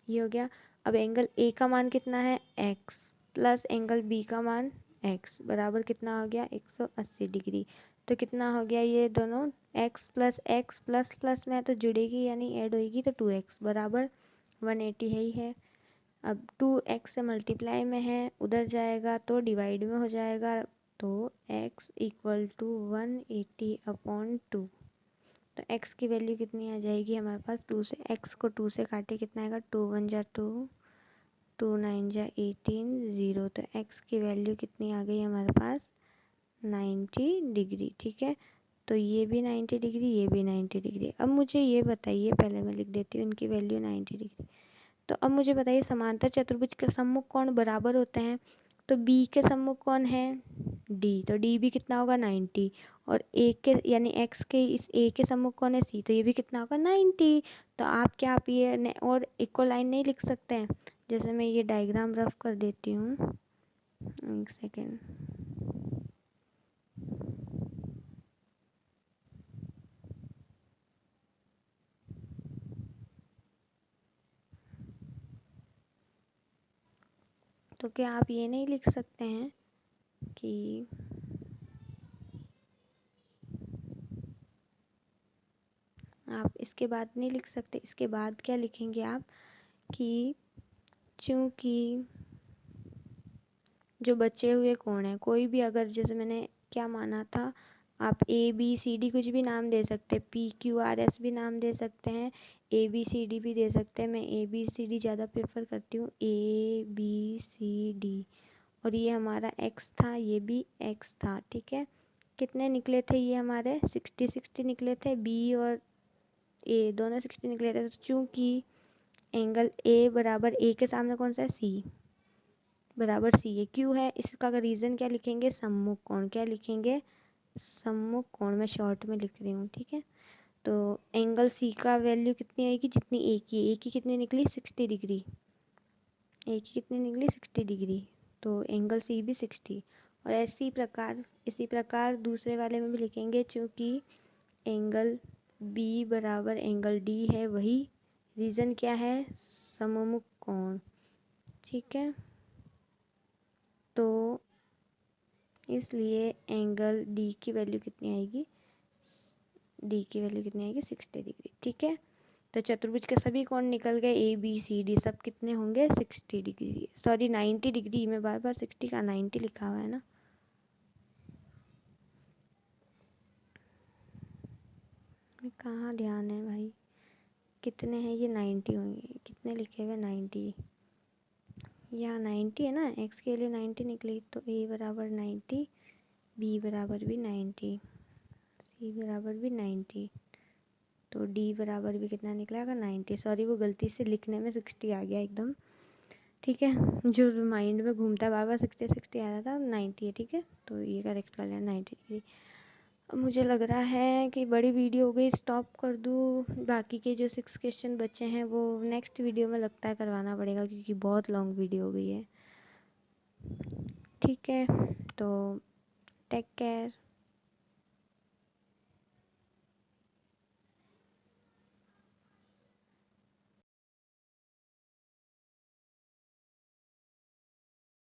ये हो गया। अब एंगल ए का मान कितना है x प्लस एंगल बी का मान x बराबर कितना हो गया 180 डिग्री। तो कितना हो गया, ये दोनों x प्लस प्लस में है तो जुड़ेगी यानी ऐड होएगी, तो 2x बराबर 180 है ही है। अब 2x से मल्टीप्लाई में है, उधर जाएगा तो डिवाइड में हो जाएगा, तो x इक्वल टू 180/2। तो x की वैल्यू कितनी आ जाएगी हमारे पास, 2 से, x को 2 से काटे कितना आएगा, 2 1 जा 2, 2 9 जा 18, 0। तो x की वैल्यू कितनी आ गई हमारे पास, 90 डिग्री, ठीक है। तो ये भी 90 डिग्री, ये भी 90 डिग्री। अब मुझे ये बताइए, पहले मैं लिख देती हूँ इनकी वैल्यू 90 डिग्री। तो अब मुझे बताइए समांतर चतुर्भुज के सम्मुख कोण बराबर होते हैं, तो बी के सम्मुख कौन है, डी, तो डी भी कितना होगा 90, और ए के यानी एक्स के इस ए के सम्मुख कौन है सी, तो ये भी कितना होगा 90। तो आप क्या, आप ये और इक्वल लाइन नहीं लिख सकते हैं, जैसे मैं ये डायग्राम रफ कर देती हूँ, एक सेकेंड, तो क्या आप ये नहीं लिख सकते हैं कि आप इसके बाद नहीं लिख सकते, इसके बाद क्या लिखेंगे आप कि चूंकि जो बचे हुए कोण हैं, कोई भी, अगर जैसे मैंने क्या माना था, आप ए बी सी डी कुछ भी नाम दे सकते हैं, पी क्यू आर एस भी नाम दे सकते हैं, ए बी सी डी भी दे सकते हैं। मैं ए बी सी डी ज़्यादा प्रेफर करती हूँ, ए बी सी डी। और ये हमारा एक्स था, ये भी एक्स था, ठीक है। कितने निकले थे ये हमारे, 60 निकले थे, बी और ए दोनों 60 निकले थे। तो चूँकि एंगल ए बराबर ए के सामने कौन सा है, सी बराबर सी है, क्यों है, इसका रीज़न क्या लिखेंगे, सम्मुख कोण, क्या लिखेंगे, सम्मुख कोण, मैं शॉर्ट में लिख रही हूँ, ठीक है। तो एंगल सी का वैल्यू कितनी आएगी, जितनी ए की कितनी निकली 60 डिग्री, ए की कितनी निकली 60 डिग्री, तो एंगल सी भी 60। और इसी प्रकार दूसरे वाले में भी लिखेंगे, चूँकि एंगल बी बराबर एंगल डी है, वही रीज़न क्या है, सममुख कोण, ठीक है। तो इसलिए एंगल डी की वैल्यू कितनी आएगी, डी की वैल्यू कितनी आएगी 60 डिग्री, ठीक है। तो चतुर्भुज के सभी कोण निकल गए, ए बी सी डी सब कितने होंगे 60 डिग्री, सॉरी 90 डिग्री, में बार बार 60 का 90 लिखा हुआ है ना। कहाँ ध्यान है भाई, कितने हैं ये 90 होंगे, कितने लिखे हुए 90, यहाँ 90 है ना, x के लिए 90 निकली, तो a बराबर 90, b बराबर भी 90, c बराबर भी 90, तो d बराबर भी कितना निकलेगा 90। सॉरी वो गलती से लिखने में 60 आ गया एकदम, ठीक है, जो माइंड में घूमता है बार बार 60 60 आ रहा था, 90 है, ठीक है, तो ये करेक्ट कर लेना 90 डिग्री। अब मुझे लग रहा है कि बड़ी वीडियो हो गई, स्टॉप कर दूँ, बाकी के जो 6 क्वेश्चन बचे हैं वो नेक्स्ट वीडियो में लगता है करवाना पड़ेगा, क्योंकि बहुत लॉन्ग वीडियो हो गई है। ठीक है, तो टेक केयर।